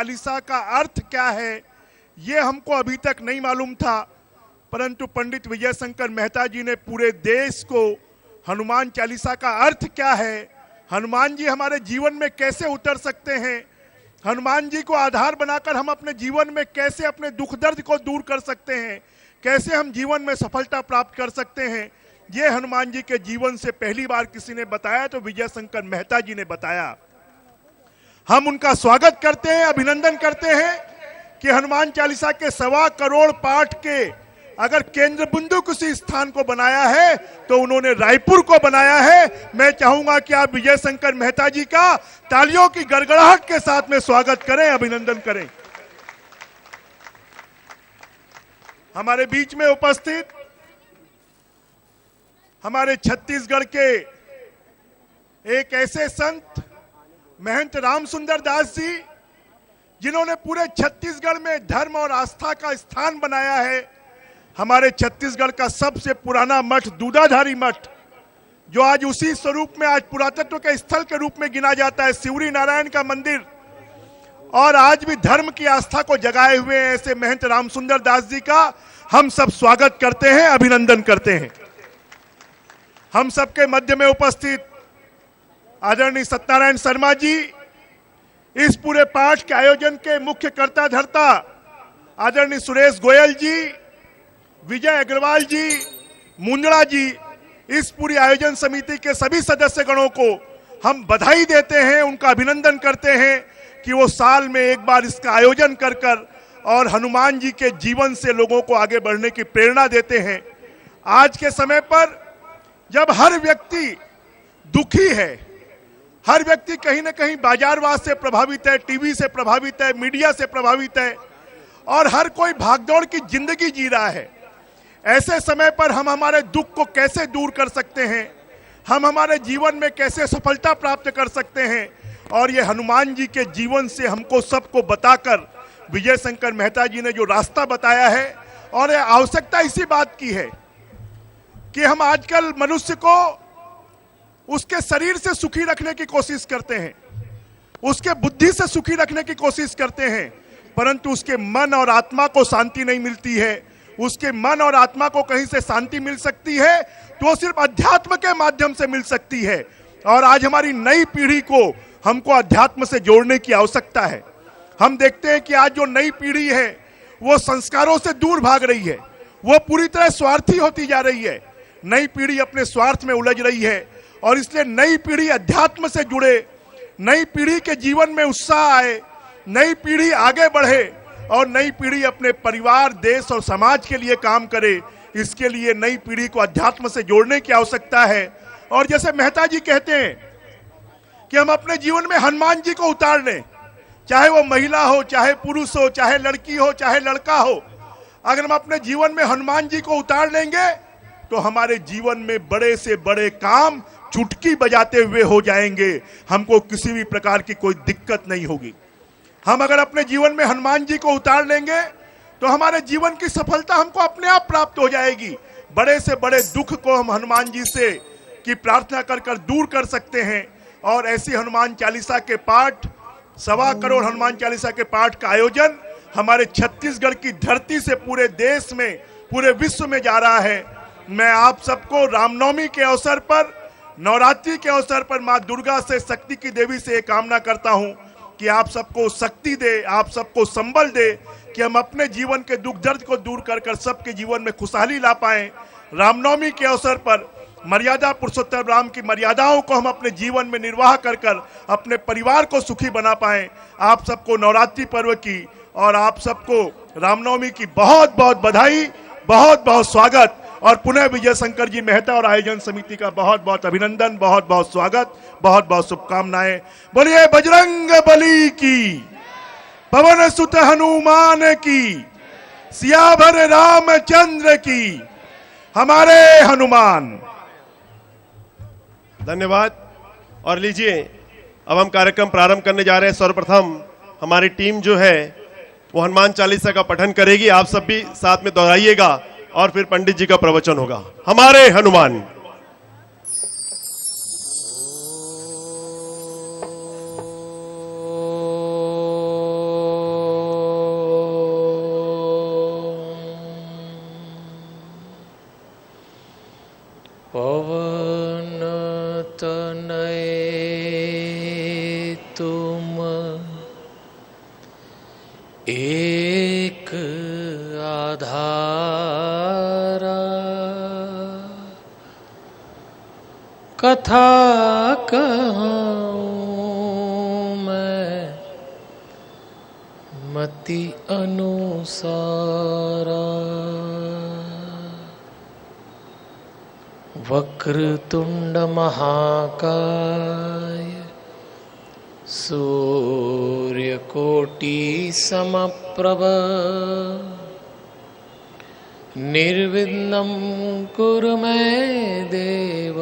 चालीसा का अर्थ क्या है ये हमको अभी तक नहीं मालूम था, परंतु पंडित विजय शंकर मेहता जी ने पूरे देश को हनुमान चालीसा का अर्थ क्या है, हनुमान जी हमारे जीवन में कैसे उतर सकते हैं, हनुमान जी को आधार बनाकर हम अपने जीवन में कैसे अपने दुख दर्द को दूर कर सकते हैं, कैसे हम जीवन में सफलता प्राप्त कर सकते हैं, ये हनुमान जी के जीवन से पहली बार किसी ने बताया तो विजय शंकर मेहता जी ने बताया। हम उनका स्वागत करते हैं, अभिनंदन करते हैं कि हनुमान चालीसा के 1.25 करोड़ पाठ के अगर केंद्र बिंदु किसी स्थान को बनाया है तो उन्होंने रायपुर को बनाया है। मैं चाहूंगा कि आप विजय शंकर मेहता जी का तालियों की गड़गड़ाहट के साथ में स्वागत करें, अभिनंदन करें। हमारे बीच में उपस्थित हमारे छत्तीसगढ़ के एक ऐसे संत महंत राम सुंदर दास जी, जिन्होंने पूरे छत्तीसगढ़ में धर्म और आस्था का स्थान बनाया है। हमारे छत्तीसगढ़ का सबसे पुराना मठ दूधाधारी मठ, जो आज उसी स्वरूप में आज पुरातत्व के स्थल के रूप में गिना जाता है, शिवरी नारायण का मंदिर, और आज भी धर्म की आस्था को जगाए हुए ऐसे महंत राम सुंदर दास जी का हम सब स्वागत करते हैं, अभिनंदन करते हैं। हम सबके मध्य में उपस्थित आदरणीय सत्यनारायण शर्मा जी, इस पूरे पाठ के आयोजन के मुख्य कर्ता धर्ता आदरणीय सुरेश गोयल जी, विजय अग्रवाल जी, मुंदड़ा जी, इस पूरी आयोजन समिति के सभी सदस्यगणों को हम बधाई देते हैं, उनका अभिनंदन करते हैं कि वो साल में एक बार इसका आयोजन कर और हनुमान जी के जीवन से लोगों को आगे बढ़ने की प्रेरणा देते हैं। आज के समय पर जब हर व्यक्ति दुखी है, हर व्यक्ति कहीं ना कहीं बाजारवाद से प्रभावित है, टीवी से प्रभावित है, मीडिया से प्रभावित है, और हर कोई भागदौड़ की जिंदगी जी रहा है, ऐसे समय पर हम हमारे दुख को कैसे दूर कर सकते हैं, हम हमारे जीवन में कैसे सफलता प्राप्त कर सकते हैं, और ये हनुमान जी के जीवन से हमको सबको बताकर विजय शंकर मेहता जी ने जो रास्ता बताया है, और ये आवश्यकता इसी बात की है कि हम आजकल मनुष्य को उसके शरीर से सुखी रखने की कोशिश करते हैं, उसके बुद्धि से सुखी रखने की कोशिश करते हैं, परंतु उसके मन और आत्मा को शांति नहीं मिलती है। उसके मन और आत्मा को कहीं से शांति मिल सकती है तो वो सिर्फ अध्यात्म के माध्यम से मिल सकती है, और आज हमारी नई पीढ़ी को हमको अध्यात्म से जोड़ने की आवश्यकता है। हम देखते हैं कि आज जो नई पीढ़ी है वो संस्कारों से दूर भाग रही है, वो पूरी तरह स्वार्थी होती जा रही है, नई पीढ़ी अपने स्वार्थ में उलझ रही है, और इसलिए नई पीढ़ी अध्यात्म से जुड़े, नई पीढ़ी के जीवन में उत्साह आए, नई पीढ़ी आगे बढ़े और नई पीढ़ी अपने परिवार, देश और समाज के लिए काम करे। इसके लिए नई पीढ़ी को अध्यात्म से जोड़ने की आवश्यकता है। और जैसे मेहता जी कहते हैं कि हम अपने जीवन में हनुमान जी को उतार लें, चाहे वो महिला हो, चाहे पुरुष हो, चाहे लड़की हो, चाहे लड़का हो, अगर हम अपने जीवन में हनुमान जी को उतार लेंगे तो हमारे जीवन में बड़े से बड़े काम चुटकी बजाते हुए हो जाएंगे, हमको किसी भी प्रकार की कोई दिक्कत नहीं होगी। हम अगर अपने जीवन में हनुमान जी को उतार लेंगे तो हमारे जीवन की सफलता हमको अपने आप प्राप्त हो जाएगी। बड़े से बड़े दुख को हम हनुमान जी से की प्रार्थना कर दूर कर सकते हैं। और ऐसी हनुमान चालीसा के पाठ, 1.25 करोड़ हनुमान चालीसा के पाठ का आयोजन हमारे छत्तीसगढ़ की धरती से पूरे देश में, पूरे विश्व में जा रहा है। मैं आप सबको रामनवमी के अवसर पर, नवरात्रि के अवसर पर मां दुर्गा से, शक्ति की देवी से एक कामना करता हूं कि आप सबको शक्ति दे, आप सबको संबल दे कि हम अपने जीवन के दुख दर्द को दूर कर सबके जीवन में खुशहाली ला पाएं। रामनवमी के अवसर पर मर्यादा पुरुषोत्तम राम की मर्यादाओं को हम अपने जीवन में निर्वाह कर अपने परिवार को सुखी बना पाएं। आप सबको नवरात्रि पर्व की और आप सबको रामनवमी की बहुत बहुत बधाई, बहुत बहुत स्वागत, और पुनः विजय शंकर जी मेहता और आयोजन समिति का बहुत बहुत अभिनंदन, बहुत बहुत स्वागत, बहुत बहुत शुभकामनाएं। बोलिए बजरंग बली की, पवन सुत हनुमान की, सियावर रामचंद्र की, हमारे हनुमान। धन्यवाद। और लीजिए अब हम कार्यक्रम प्रारंभ करने जा रहे हैं। सर्वप्रथम हमारी टीम जो है वो हनुमान चालीसा का पठन करेगी, आप सब भी साथ में दोहराइएगा, और फिर पंडित जी का प्रवचन होगा। हमारे हनुमान। एक आधारा कथा कहूँ मैं मति अनुसारा। वक्रतुंड महाकाय सूर्यकोटि समप्रभ निर्विघ्नं कुरु मे देव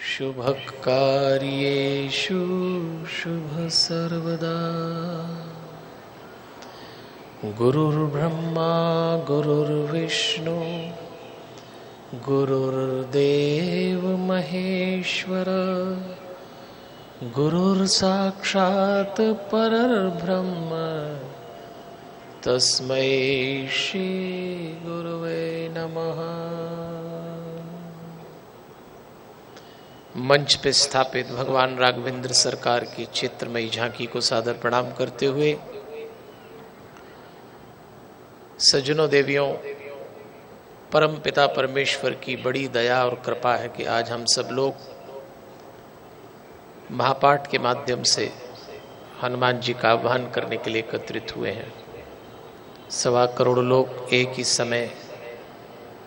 शुभकार्येषु शुभ सर्वदा। गुरुर्ब्रह्मा गुरुर्विष्णु गुरुर्देव महेश्वर गुरुर्साक्षात् परब्रह्म तस्मै श्री गुरुवे नमः। मंच पे स्थापित भगवान राघवेंद्र सरकार की चित्रमयी झांकी को सादर प्रणाम करते हुए, सज्जनों देवियों, परम पिता परमेश्वर की बड़ी दया और कृपा है कि आज हम सब लोग महापाठ के माध्यम से हनुमान जी का आह्वान करने के लिए एकत्रित हुए हैं। 1.25 करोड़ लोग एक ही समय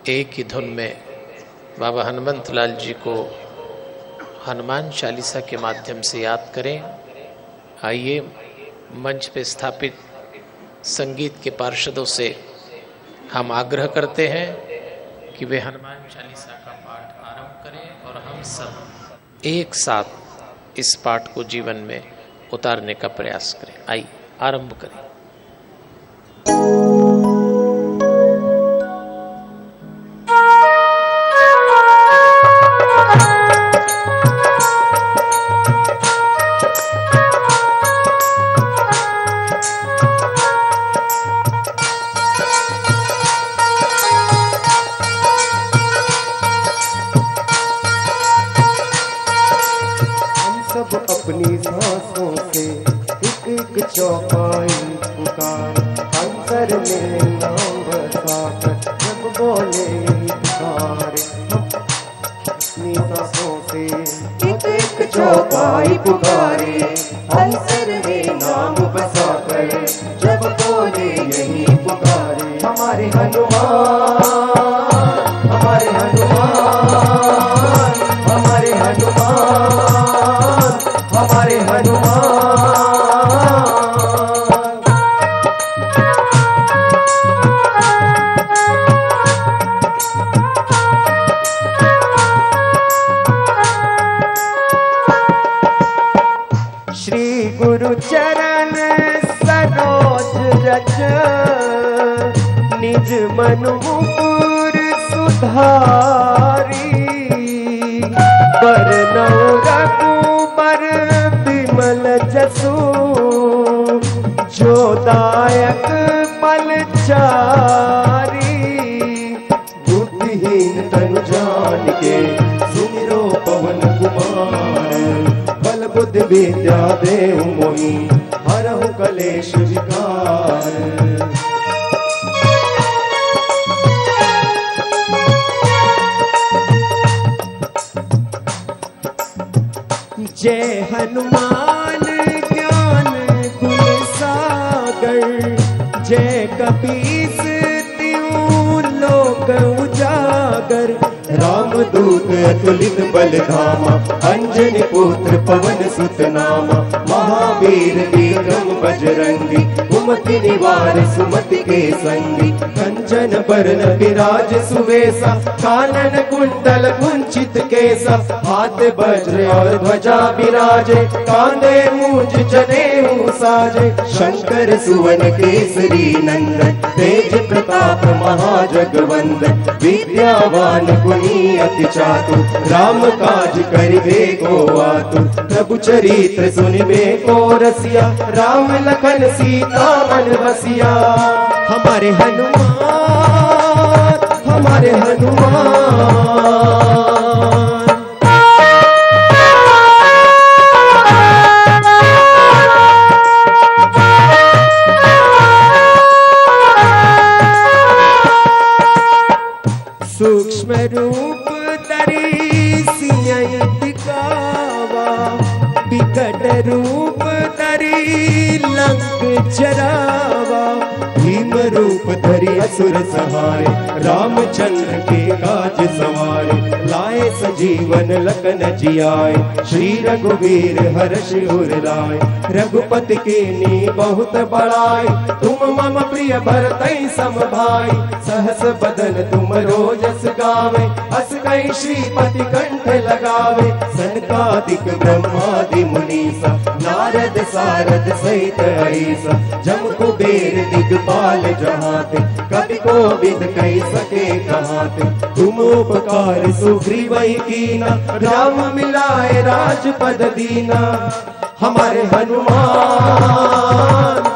एक ही धुन में बाबा हनुमंत लाल जी को हनुमान चालीसा के माध्यम से याद करें। आइए मंच पे स्थापित संगीत के पार्षदों से हम आग्रह करते हैं कि वे हनुमान चालीसा का पाठ आरंभ करें और हम सब एक साथ इस पाठ को जीवन में उतारने का प्रयास करें। आइए आरंभ करें। अपनी सांसों से एक एक चौपाई पुकार, अंतर में नाम बसाकर जब बोले पुकारे। हम अपनी सांसों से एक एक चौपाई पुकारे, अंतर में नाम बसाकर जब बोले यही पुकारे। हमारे हनुमान, हमारे हनुमान, हमारे हनुमान, हमारे हनुमान। श्री गुरु चरण सरोज रज, निज मन मुकुर सुधारी। बरनौ रघुबर बिमल जसु, जो दायक पलचारी। बुद्धिहीन तनु जान के सुमिरो पवन कुमार, बल बुद्धि विद्या देहु मोहि हरहु कलेश विकार। जय हनुमान ज्ञान गुण सागर, जय कपीस तिहुँ लोक उजागर। रामदूत अतुलित बल धामा, अंजनी पुत्र पवन सुत नामा। महावीर विक्रम बजरंगी, कुमति निवार सुमति के संगी। कंचन बरन विराज सुवेसा, कानन कुंडल कुंचित केसा। हाथ वज्र और ध्वजा विराजे, कांधे मूंज जनेऊ साजे। शंकर सुवन केसरी नंदन, तेज प्रताप महाजगवंदन। विद्यावान गुणी अति चातुर, राम काज करिबे को आतुर। प्रभु चरित्र सुनिबे को रसिया, राम लखन सीता मन बसिया। हमारे हनुमान, हमारे हनुमान। सूक्ष्म रूप धरी सियहि दिखावा, विकट रूप धरी लंक जरावा। भीम रूप धरि असुर सहाय, रामचंद्र के काज सवारे। लाए सजीवन लखन जियाए, श्री रघुवीर हर्ष उर लाए। रघुपति कीन्ही बहुत बड़ाई, तुम मम प्रिय भरतहि सम भाई। सहस बदन तुम रोजस गावे, अस कहि श्रीपति कंठ लगावे। सनकादिक ब्रह्मादि मुनीसा, नारद सारद सहित ऐसा। जम कुबेर दिगपाल जहाते, कवि कोविद कहि सके कहाते। तुम उपकार सुग्रीवहि कीना, राम मिलाए राजपद दीना। हमारे हनुमान,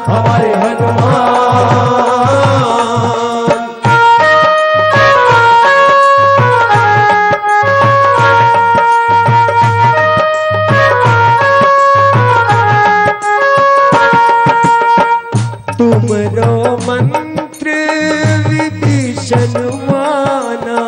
हमारे हनुमान। तुमरो मंत्र विभीषण माना,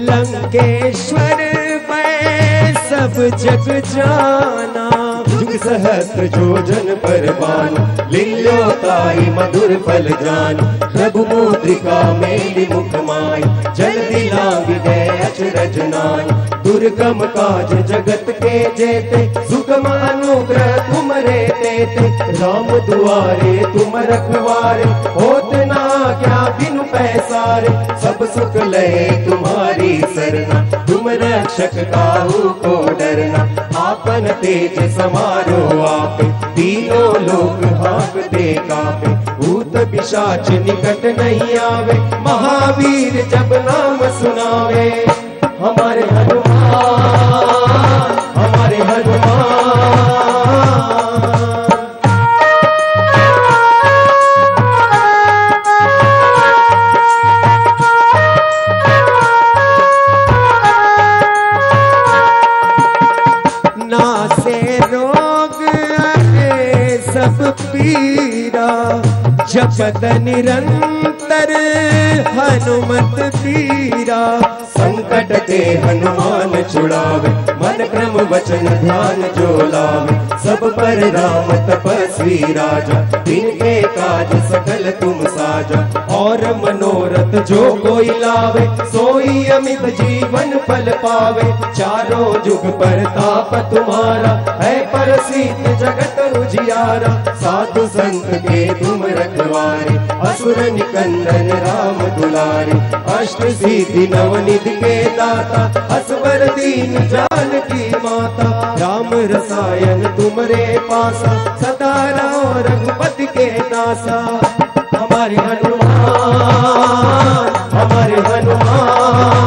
लंकेश्वर मैं सब जग जाना। जुग सहस्त्र जोजन पर बान, लील्योताई मधुर फल जान। रघुमुद्रिका मेलि मुख माय, जल्दी लांग गए अचरज नाय। दुर्गम काज जगत के जेते, सुगम अनुग्रह तुमरे तेते। राम दुआरे तुम रखवारे, होत ना क्या बिनु पैसारे। सब सुख लहे तुम्हारी सरना, तुम रक्षक काहू को डरना। आपन तेज समारो आपे, तीनों लोक हाँकते कापे। भूत पिशाच निकट नहीं आवे, महावीर जब नाम सुनावे। हमारे हनुमान, हमारे हनुमान। नासे रोग अरे सब पीरा, जपत निरंतर हनुमत पीरा। संकट ते हनुमान छुड़ावे, मन क्रम वचन ध्यान जो लावे। सब पर राम तपस्वी राजा, तिनके काज सकल तुम साजा। और मनोरथ जो कोई लावे, सोई अमित जीवन फल पावे। चारों जुग पर ताप तुम्हारा, है परसिद्ध जगत उजियारा। साधु संत के तुम रखवारे, असुर निकंदन राम दुलारे। अष्ट सिद्धि नवनिधि के दाता, असवर दीन जानकी माता। राम रसायन तुमरे पासा, सदा रहो रघुपति के दासा। हमारे हनुमान, हमारे हनुमान।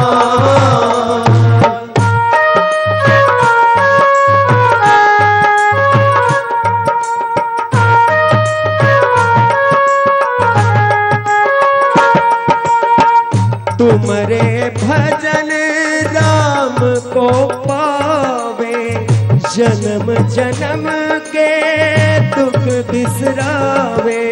तुमरे भजन राम को पावे, जन्म जन्म के दुख बिसरावे।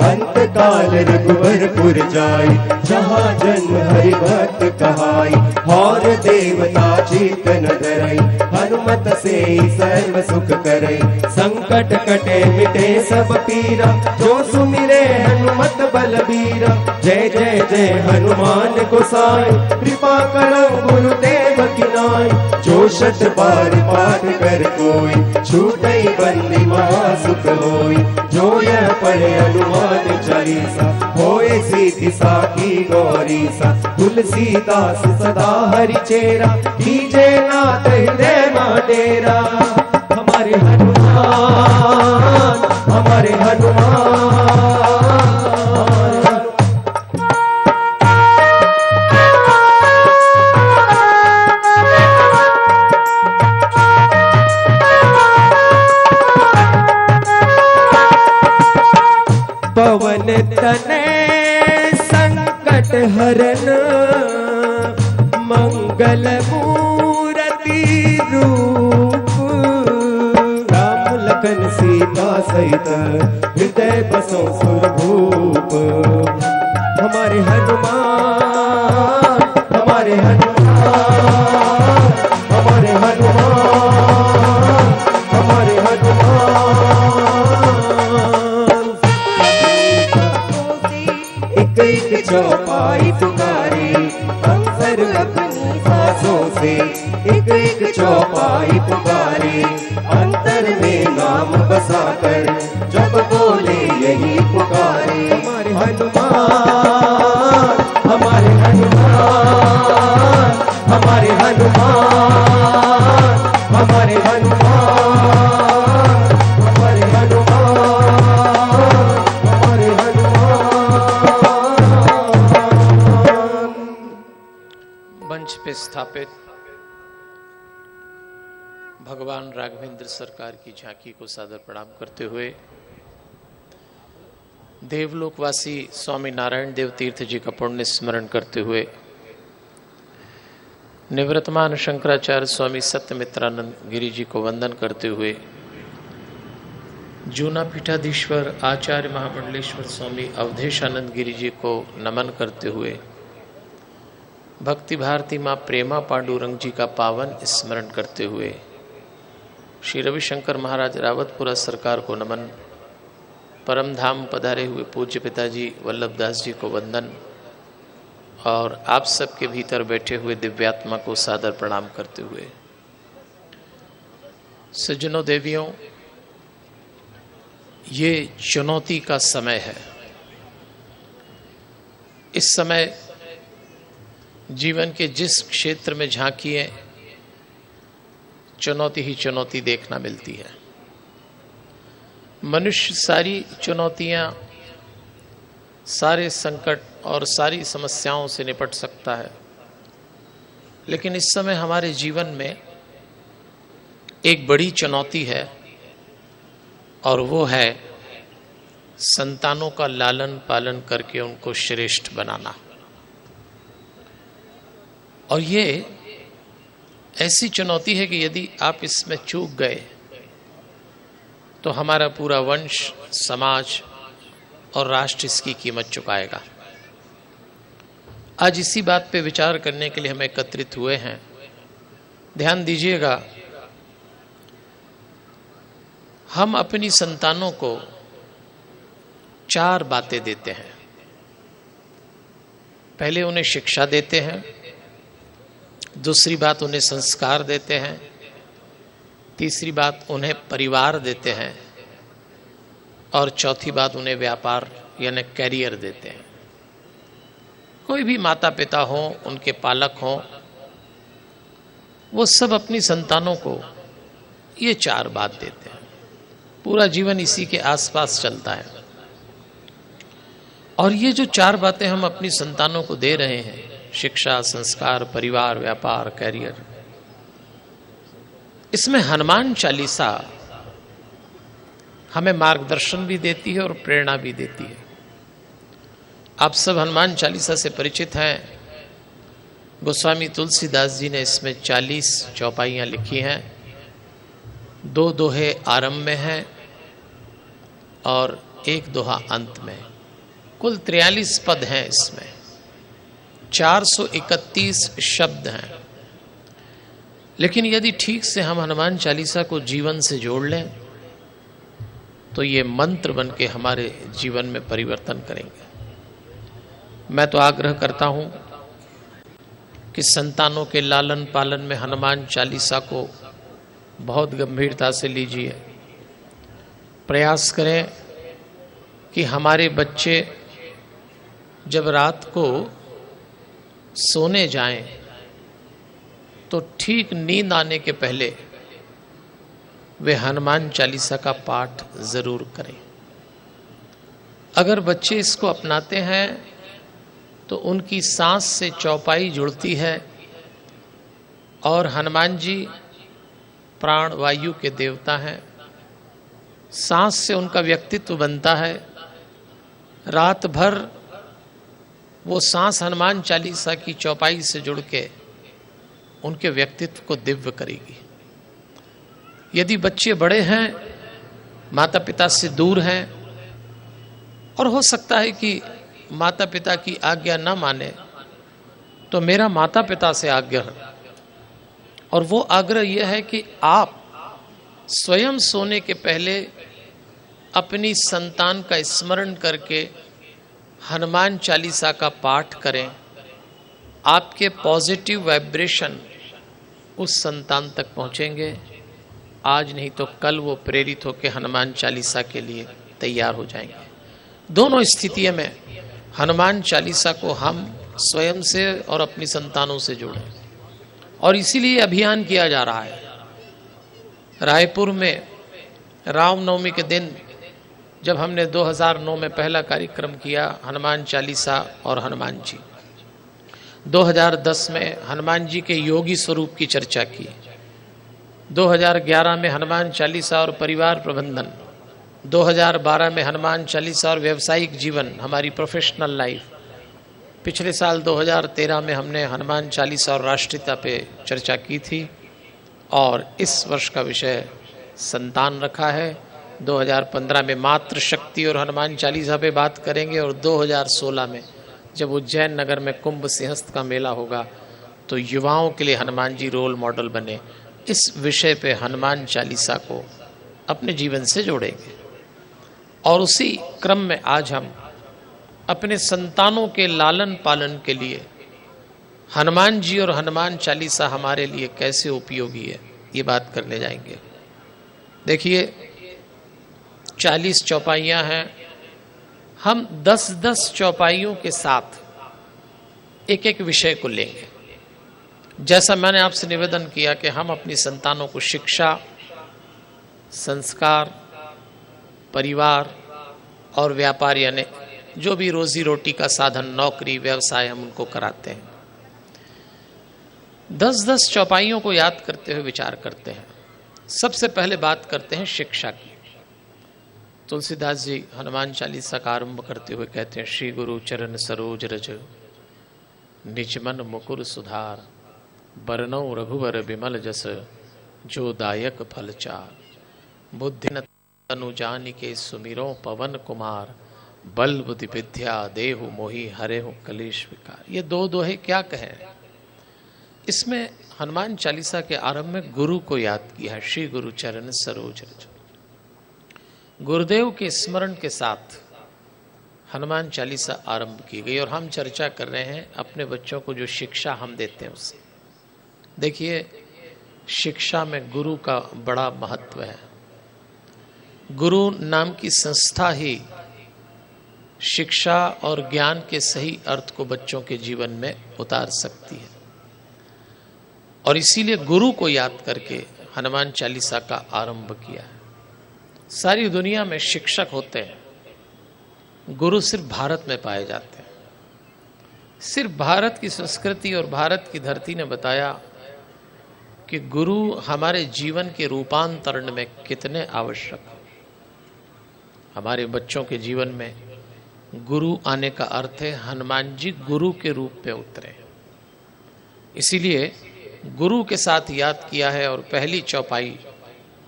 अंत काल रघुवरपुर जाई, जहाँ जन्म हरि भक्त कहाई। और देवता चित्त न धरई, हनुमत से सर्व सुख करई। संकट कटे मिटे सब पीरा, जो सुमिरे हनुमत बलबीरा। जय जय जय हनुमान गोसाई, कृपा करो गुरुदेव की नाई। जो शत बार पाठ कर कोई, छूटई बंदी महासुख होई। जो यह पढ़े हनुमान चालीसा, होए सीति साखी गौरीसा। तुलसीदास सदा हरि चेरा, कीजे नाथ हृदय में डेरा। हमारे हनुमान, हमारे हनुमान। पवन तने संकट हरन, मंगल मूर्ति रूप। राम लखन सीता सहित, हृदय बसो सुरभूप। हमारे हनुमान, हमारे हमारे हनुमान, हमारे हनुमान, हमारे हनुमान। एक एक चौपाई पुकारी अंतर अपनी सांसों से, एक एक चौपाई पुकारी अंतर में नाम बसाकर, जब बोले यही पुकारे हमारे हनुमान, हमारे हनुमान, हमारे हनुमान, हमारे हनुमान, हमारे हनुमान, हमारे हनुमान। मंच पे स्थापित भगवान राघवेंद्र सरकार की झांकी को सादर प्रणाम करते हुए देवलोकवासी स्वामी नारायण देव तीर्थ जी का पुण्य स्मरण करते हुए निवृत्तमान शंकराचार्य स्वामी सत्यमित्रानंद गिरि जी को वंदन करते हुए जूना पीठाधीश्वर आचार्य महामंडलेश्वर स्वामी अवधेशानंद गिरि जी को नमन करते हुए भक्ति भारती माँ प्रेमा पांडुरंग जी का पावन स्मरण करते हुए श्री रविशंकर महाराज रावतपुरा सरकार को नमन, परम धाम पधारे हुए पूज्य पिताजी वल्लभदास जी को वंदन और आप सबके भीतर बैठे हुए दिव्यात्मा को सादर प्रणाम करते हुए सज्जनों देवियों, ये चुनौती का समय है। इस समय जीवन के जिस क्षेत्र में झांकिए चुनौती ही चुनौती देखना मिलती है। मनुष्य सारी चुनौतियां, सारे संकट और सारी समस्याओं से निपट सकता है, लेकिन इस समय हमारे जीवन में एक बड़ी चुनौती है और वो है संतानों का लालन पालन करके उनको श्रेष्ठ बनाना। और ये ऐसी चुनौती है कि यदि आप इसमें चूक गए तो हमारा पूरा वंश, समाज और राष्ट्र इसकी कीमत चुकाएगा। आज इसी बात पे विचार करने के लिए हम एकत्रित हुए हैं। ध्यान दीजिएगा, हम अपनी संतानों को 4 बातें देते हैं। पहले उन्हें शिक्षा देते हैं, दूसरी बात उन्हें संस्कार देते हैं, तीसरी बात उन्हें परिवार देते हैं और चौथी बात उन्हें व्यापार यानी कैरियर देते हैं। कोई भी माता पिता हो, उनके पालक हो, वो सब अपनी संतानों को ये 4 बात देते हैं। पूरा जीवन इसी के आसपास चलता है। और ये जो 4 बातें हम अपनी संतानों को दे रहे हैं, शिक्षा, संस्कार, परिवार, व्यापार, कैरियर, इसमें हनुमान चालीसा हमें मार्गदर्शन भी देती है और प्रेरणा भी देती है। आप सब हनुमान चालीसा से परिचित हैं। गोस्वामी तुलसीदास जी ने इसमें 40 चौपाइयाँ लिखी हैं। 2 दोहे आरंभ में हैं और 1 दोहा अंत में। कुल 43 पद हैं इसमें, 431 शब्द हैं। लेकिन यदि ठीक से हम हनुमान चालीसा को जीवन से जोड़ लें तो ये मंत्र बन के हमारे जीवन में परिवर्तन करेंगे। मैं तो आग्रह करता हूँ कि संतानों के लालन पालन में हनुमान चालीसा को बहुत गंभीरता से लीजिए। प्रयास करें कि हमारे बच्चे जब रात को सोने जाएं तो ठीक नींद आने के पहले वे हनुमान चालीसा का पाठ जरूर करें। अगर बच्चे इसको अपनाते हैं तो उनकी सांस से चौपाई जुड़ती है और हनुमान जी प्राण वायु के देवता हैं। सांस से उनका व्यक्तित्व बनता है। रात भर वो सांस हनुमान चालीसा की चौपाई से जुड़ के उनके व्यक्तित्व को दिव्य करेगी। यदि बच्चे बड़े हैं, माता पिता से दूर हैं और हो सकता है कि माता पिता की आज्ञा न माने, तो मेरा माता पिता से आग्रह, और वो आग्रह यह है कि आप स्वयं सोने के पहले अपनी संतान का स्मरण करके हनुमान चालीसा का पाठ करें। आपके पॉजिटिव वाइब्रेशन उस संतान तक पहुंचेंगे। आज नहीं तो कल वो प्रेरित होकर हनुमान चालीसा के लिए तैयार हो जाएंगे। दोनों स्थितियों में हनुमान चालीसा को हम स्वयं से और अपनी संतानों से जोड़ें, और इसीलिए अभियान किया जा रहा है। रायपुर में रामनवमी के दिन जब हमने 2009 में पहला कार्यक्रम किया हनुमान चालीसा और हनुमान जी, 2010 में हनुमान जी के योगी स्वरूप की चर्चा की, 2011 में हनुमान चालीसा और परिवार प्रबंधन, 2012 में हनुमान चालीसा और व्यावसायिक जीवन, हमारी प्रोफेशनल लाइफ, पिछले साल 2013 में हमने हनुमान चालीसा और राष्ट्रीयता पे चर्चा की थी, और इस वर्ष का विषय संतान रखा है। 2015 में मातृ शक्ति और हनुमान चालीसा पे बात करेंगे, और 2016 में जब उज्जैन नगर में कुंभ सिंहस्थ का मेला होगा तो युवाओं के लिए हनुमान जी रोल मॉडल बने, इस विषय पे हनुमान चालीसा को अपने जीवन से जोड़ेंगे। और उसी क्रम में आज हम अपने संतानों के लालन पालन के लिए हनुमान जी और हनुमान चालीसा हमारे लिए कैसे उपयोगी है, ये बात करने जाएंगे। देखिए 40 चौपाइयाँ हैं, हम 10-10 चौपाइयों के साथ एक एक विषय को लेंगे। जैसा मैंने आपसे निवेदन किया कि हम अपनी संतानों को शिक्षा, संस्कार, परिवार और व्यापार, यानी जो भी रोजी रोटी का साधन, नौकरी, व्यवसाय, हम उनको कराते हैं। 10-10 चौपाइयों को याद करते हुए विचार करते हैं। सबसे पहले बात करते हैं शिक्षा की। तुलसीदास जी हनुमान चालीसा का आरंभ करते हुए कहते हैं, श्री गुरु चरण सरोज रज निज मन मुकुर सुधार, बरनौ रघुवर बिमल जस जो दायक फल चार, बुद्धि न तनु जानिके सुमिरो पवन कुमार, बल बुद्धि विद्या देहु मोहि हरे हो कलेश विकार। ये दो दोहे क्या कहें। इसमें हनुमान चालीसा के आरंभ में गुरु को याद किया है, श्री गुरु चरण सरोज रज। गुरुदेव के स्मरण के साथ हनुमान चालीसा आरंभ की गई, और हम चर्चा कर रहे हैं अपने बच्चों को जो शिक्षा हम देते हैं उससे। देखिए शिक्षा में गुरु का बड़ा महत्व है। गुरु नाम की संस्था ही शिक्षा और ज्ञान के सही अर्थ को बच्चों के जीवन में उतार सकती है, और इसीलिए गुरु को याद करके हनुमान चालीसा का आरंभ किया है। सारी दुनिया में शिक्षक होते हैं, गुरु सिर्फ भारत में पाए जाते हैं। सिर्फ भारत की संस्कृति और भारत की धरती ने बताया कि गुरु हमारे जीवन के रूपांतरण में कितने आवश्यक हैं। हमारे बच्चों के जीवन में गुरु आने का अर्थ है हनुमान जी गुरु के रूप में उतरे। इसीलिए गुरु के साथ याद किया है, और पहली चौपाई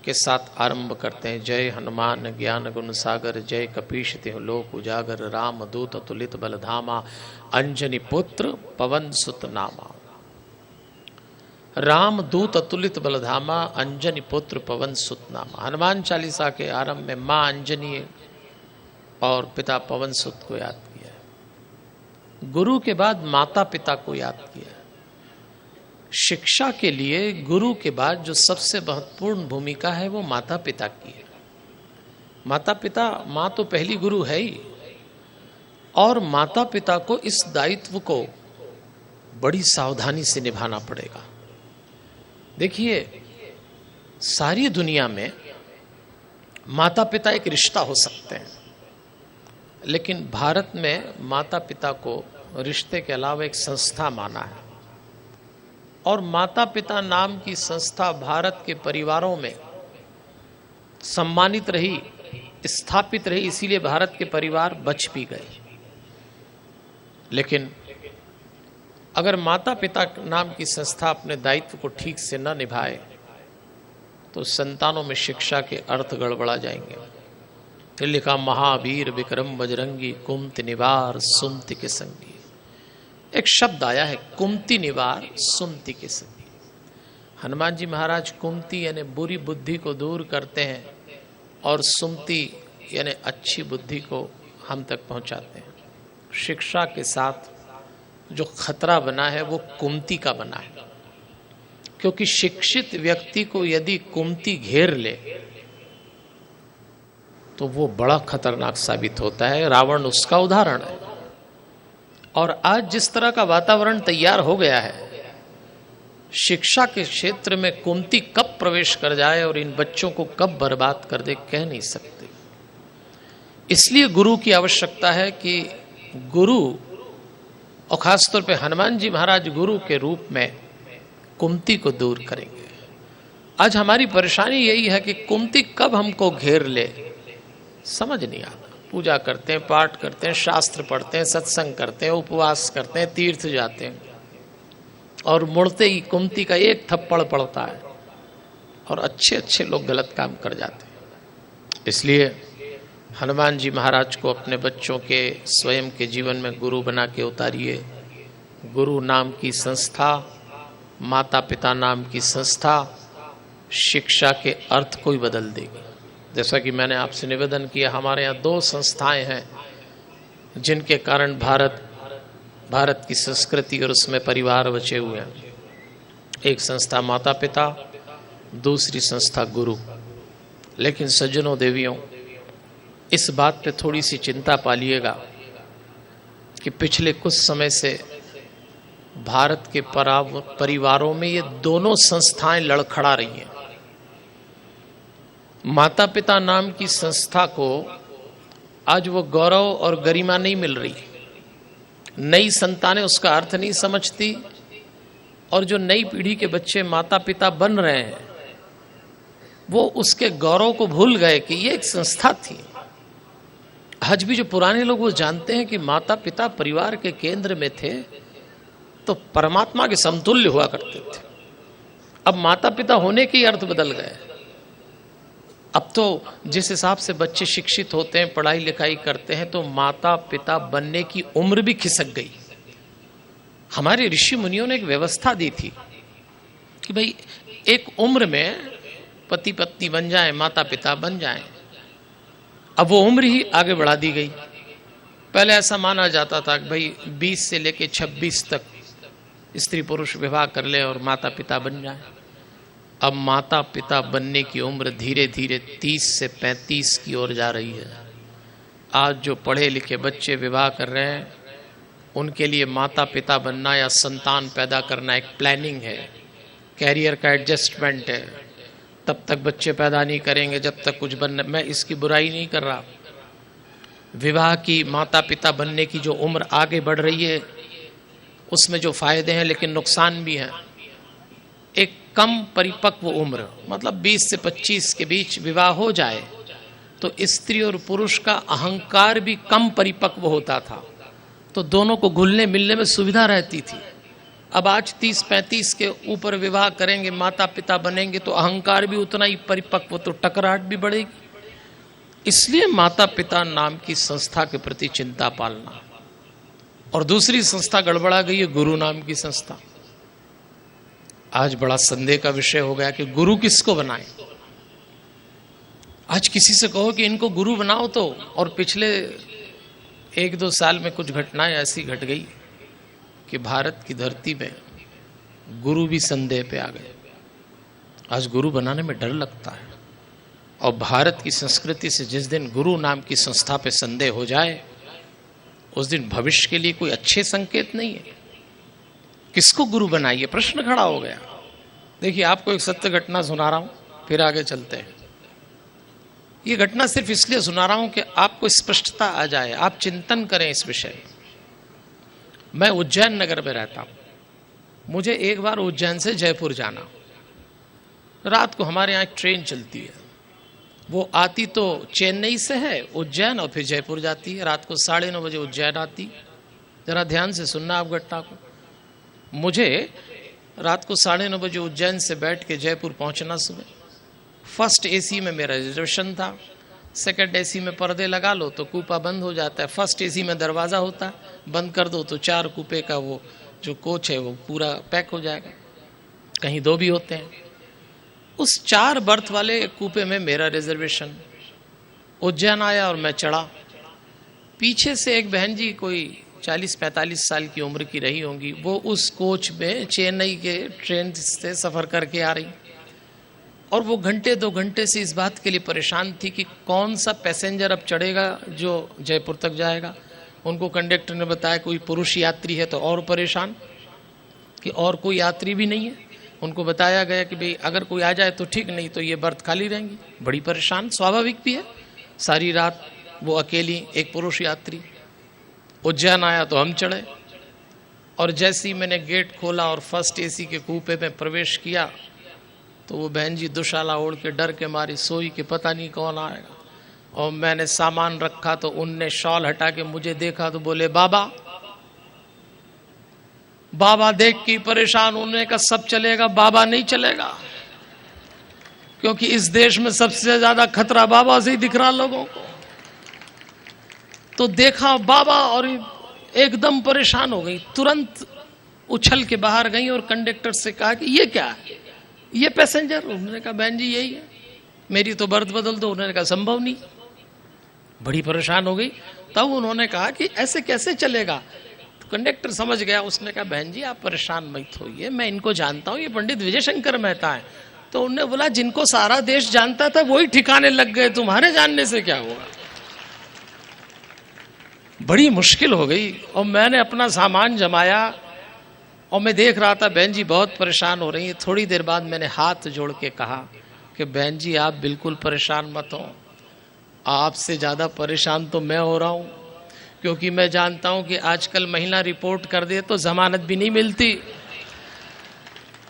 के साथ आरंभ करते हैं, जय हनुमान ज्ञान गुण सागर, जय कपीश तिहुँ लोक उजागर, राम दूत अतुलित बल धामा, अंजनी पुत्र पवन सुत नामा। राम दूत अतुलित बल धामा, अंजनी पुत्र पवन सुत नामा। हनुमान चालीसा के आरंभ में माँ अंजनी और पिता पवन सुत को याद किया है। गुरु के बाद माता पिता को याद किया है। शिक्षा के लिए गुरु के बाद जो सबसे महत्वपूर्ण भूमिका है वो माता पिता की है। माता पिता, माँ तो पहली गुरु है ही, और माता पिता को इस दायित्व को बड़ी सावधानी से निभाना पड़ेगा। देखिए सारी दुनिया में माता पिता एक रिश्ता हो सकते हैं, लेकिन भारत में माता पिता को रिश्ते के अलावा एक संस्था माना है, और माता पिता नाम की संस्था भारत के परिवारों में सम्मानित रही, स्थापित रही, इसीलिए भारत के परिवार बच भी गए। लेकिन अगर माता पिता नाम की संस्था अपने दायित्व को ठीक से न निभाए तो संतानों में शिक्षा के अर्थ गड़बड़ा जाएंगे। फिर लिखा, महावीर विक्रम बजरंगी, कुमति निवार सुमति के संगी। एक शब्द आया है कुमति निवार सुमति के सती। हनुमान जी महाराज कुमति यानी बुरी बुद्धि को दूर करते हैं और सुमति यानी अच्छी बुद्धि को हम तक पहुंचाते हैं। शिक्षा के साथ जो खतरा बना है वो कुमति का बना है, क्योंकि शिक्षित व्यक्ति को यदि कुमति घेर ले तो वो बड़ा खतरनाक साबित होता है। रावण उसका उदाहरण है। और आज जिस तरह का वातावरण तैयार हो गया है, शिक्षा के क्षेत्र में कुमति कब प्रवेश कर जाए और इन बच्चों को कब बर्बाद कर दे कह नहीं सकते। इसलिए गुरु की आवश्यकता है कि गुरु, और खासतौर पे हनुमान जी महाराज गुरु के रूप में कुमति को दूर करेंगे। आज हमारी परेशानी यही है कि कुमति कब हमको घेर ले समझ नहीं आता। पूजा करते हैं, पाठ करते हैं, शास्त्र पढ़ते हैं, सत्संग करते हैं, उपवास करते हैं, तीर्थ जाते हैं, और मुड़ते ही कुमति का एक थप्पड़ पड़ता है और अच्छे अच्छे लोग गलत काम कर जाते हैं। इसलिए हनुमान जी महाराज को अपने बच्चों के स्वयं के जीवन में गुरु बना के उतारिए। गुरु नाम की संस्था, माता पिता नाम की संस्था शिक्षा के अर्थ को ही बदल देगी। जैसा कि मैंने आपसे निवेदन किया, हमारे यहाँ 2 संस्थाएं हैं जिनके कारण भारत की संस्कृति और उसमें परिवार बचे हुए हैं। एक संस्था माता पिता, दूसरी संस्था गुरु। लेकिन सज्जनों देवियों, इस बात पे थोड़ी सी चिंता पालिएगा कि पिछले कुछ समय से भारत के परिवारों में ये दोनों संस्थाएं लड़खड़ा रही हैं। माता पिता नाम की संस्था को आज वो गौरव और गरिमा नहीं मिल रही। नई संतानें उसका अर्थ नहीं समझती, और जो नई पीढ़ी के बच्चे माता पिता बन रहे हैं वो उसके गौरव को भूल गए कि ये एक संस्था थी। आज भी जो पुराने लोग वो जानते हैं कि माता पिता परिवार के केंद्र में थे तो परमात्मा के समतुल्य हुआ करते थे। अब माता पिता होने के अर्थ बदल गए। अब तो जिस हिसाब से बच्चे शिक्षित होते हैं, पढ़ाई लिखाई करते हैं, तो माता पिता बनने की उम्र भी खिसक गई। हमारे ऋषि मुनियों ने एक व्यवस्था दी थी कि भाई एक उम्र में पति पत्नी बन जाएं, माता पिता बन जाएं। अब वो उम्र ही आगे बढ़ा दी गई। पहले ऐसा माना जाता था कि भाई 20 से लेके 26 तक स्त्री पुरुष विवाह कर ले और माता पिता बन जाए। अब माता पिता बनने की उम्र धीरे धीरे 30 से 35 की ओर जा रही है। आज जो पढ़े लिखे बच्चे विवाह कर रहे हैं, उनके लिए माता पिता बनना या संतान पैदा करना एक प्लानिंग है, कैरियर का एडजस्टमेंट है। तब तक बच्चे पैदा नहीं करेंगे जब तक कुछ बनना। मैं इसकी बुराई नहीं कर रहा। विवाह की, माता पिता बनने की जो उम्र आगे बढ़ रही है उसमें जो फायदे हैं लेकिन नुकसान भी हैं। एक कम परिपक्व उम्र, मतलब 20 से 25 के बीच विवाह हो जाए तो स्त्री और पुरुष का अहंकार भी कम परिपक्व होता था, तो दोनों को घुलने मिलने में सुविधा रहती थी। अब आज 30-35 के ऊपर विवाह करेंगे, माता पिता बनेंगे तो अहंकार भी उतना ही परिपक्व, तो टकराहट भी बढ़ेगी। इसलिए माता पिता नाम की संस्था के प्रति चिंता पालना। और दूसरी संस्था गड़बड़ा गई है, गुरु नाम की संस्था। आज बड़ा संदेह का विषय हो गया कि गुरु किसको बनाएं। आज किसी से कहो कि इनको गुरु बनाओ तो, और पिछले 1-2 साल में कुछ घटनाएं ऐसी घट गई कि भारत की धरती में गुरु भी संदेह पे आ गए। आज गुरु बनाने में डर लगता है। और भारत की संस्कृति से जिस दिन गुरु नाम की संस्था पे संदेह हो जाए, उस दिन भविष्य के लिए कोई अच्छे संकेत नहीं है। किसको गुरु बनाइए, प्रश्न खड़ा हो गया। देखिए, आपको एक सत्य घटना सुना रहा हूं, फिर आगे चलते हैं। ये घटना सिर्फ इसलिए सुना रहा हूं कि आपको स्पष्टता आ जाए, आप चिंतन करें इस विषय। मैं उज्जैन नगर में रहता हूं। मुझे एक बार उज्जैन से जयपुर जाना। रात को हमारे यहाँ एक ट्रेन चलती है, वो आती तो चेन्नई से है उज्जैन और फिर जयपुर जाती है। रात को 9:30 बजे उज्जैन आती। जरा ध्यान से सुनना आप घटना को। मुझे रात को 9:30 बजे उज्जैन से बैठ के जयपुर पहुंचना। सुबह फर्स्ट AC में मेरा रिजर्वेशन था। सेकंड एसी में पर्दे लगा लो तो कूपा बंद हो जाता है, फर्स्ट एसी में दरवाज़ा होता है, बंद कर दो तो 4 कूपे का वो जो कोच है वो पूरा पैक हो जाएगा, कहीं 2 भी होते हैं। उस 4 बर्थ वाले कूपे में मेरा रिजर्वेशन। उज्जैन आया और मैं चढ़ा। पीछे से एक बहन जी कोई 40-45 साल की उम्र की रही होंगी, वो उस कोच में चेन्नई के ट्रेन से सफ़र करके आ रही, और वो घंटे 2 घंटे से इस बात के लिए परेशान थी कि कौन सा पैसेंजर अब चढ़ेगा जो जयपुर तक जाएगा। उनको कंडक्टर ने बताया कोई पुरुष यात्री है, तो और परेशान कि और कोई यात्री भी नहीं है। उनको बताया गया कि भाई अगर कोई आ जाए तो ठीक, नहीं तो ये बर्थ खाली रहेंगी। बड़ी परेशान, स्वाभाविक भी है, सारी रात वो अकेली एक पुरुष यात्री। उज्जैन आया तो हम चढ़े, और जैसे ही मैंने गेट खोला और फर्स्ट एसी के कूपे में प्रवेश किया तो वो बहन जी दुशाला ओढ़ के डर के मारी सोई कि पता नहीं कौन आएगा। और मैंने सामान रखा तो उनने शॉल हटा के मुझे देखा तो बोले बाबा। बाबा देख के परेशान, उन्होंने कहा सब चलेगा, बाबा नहीं चलेगा, क्योंकि इस देश में सबसे ज्यादा खतरा बाबा से ही दिख रहा लोगों को। तो देखा बाबा और एकदम परेशान हो गई, तुरंत उछल के बाहर गई और कंडक्टर से कहा कि ये क्या है, ये पैसेंजर। उन्होंने कहा बहन जी यही है, मेरी तो बर्थ बदल दो। उन्होंने कहा संभव नहीं। बड़ी परेशान हो गई। तब उन्होंने कहा कि ऐसे कैसे चलेगा। तो कंडक्टर समझ गया, उसने कहा बहन जी आप परेशान मत होइए, मैं इनको जानता हूँ, ये पंडित विजय शंकर मेहता है। तो उन्होंने बोला जिनको सारा देश जानता था वही ठिकाने लग गए, तुम्हारे जानने से क्या हुआ। बड़ी मुश्किल हो गई, और मैंने अपना सामान जमाया और मैं देख रहा था बहन जी बहुत परेशान हो रही है। थोड़ी देर बाद मैंने हाथ जोड़ के कहा कि बहन जी आप बिल्कुल परेशान मत हो, आपसे ज़्यादा परेशान तो मैं हो रहा हूँ, क्योंकि मैं जानता हूँ कि आजकल महिला रिपोर्ट कर दे तो जमानत भी नहीं मिलती।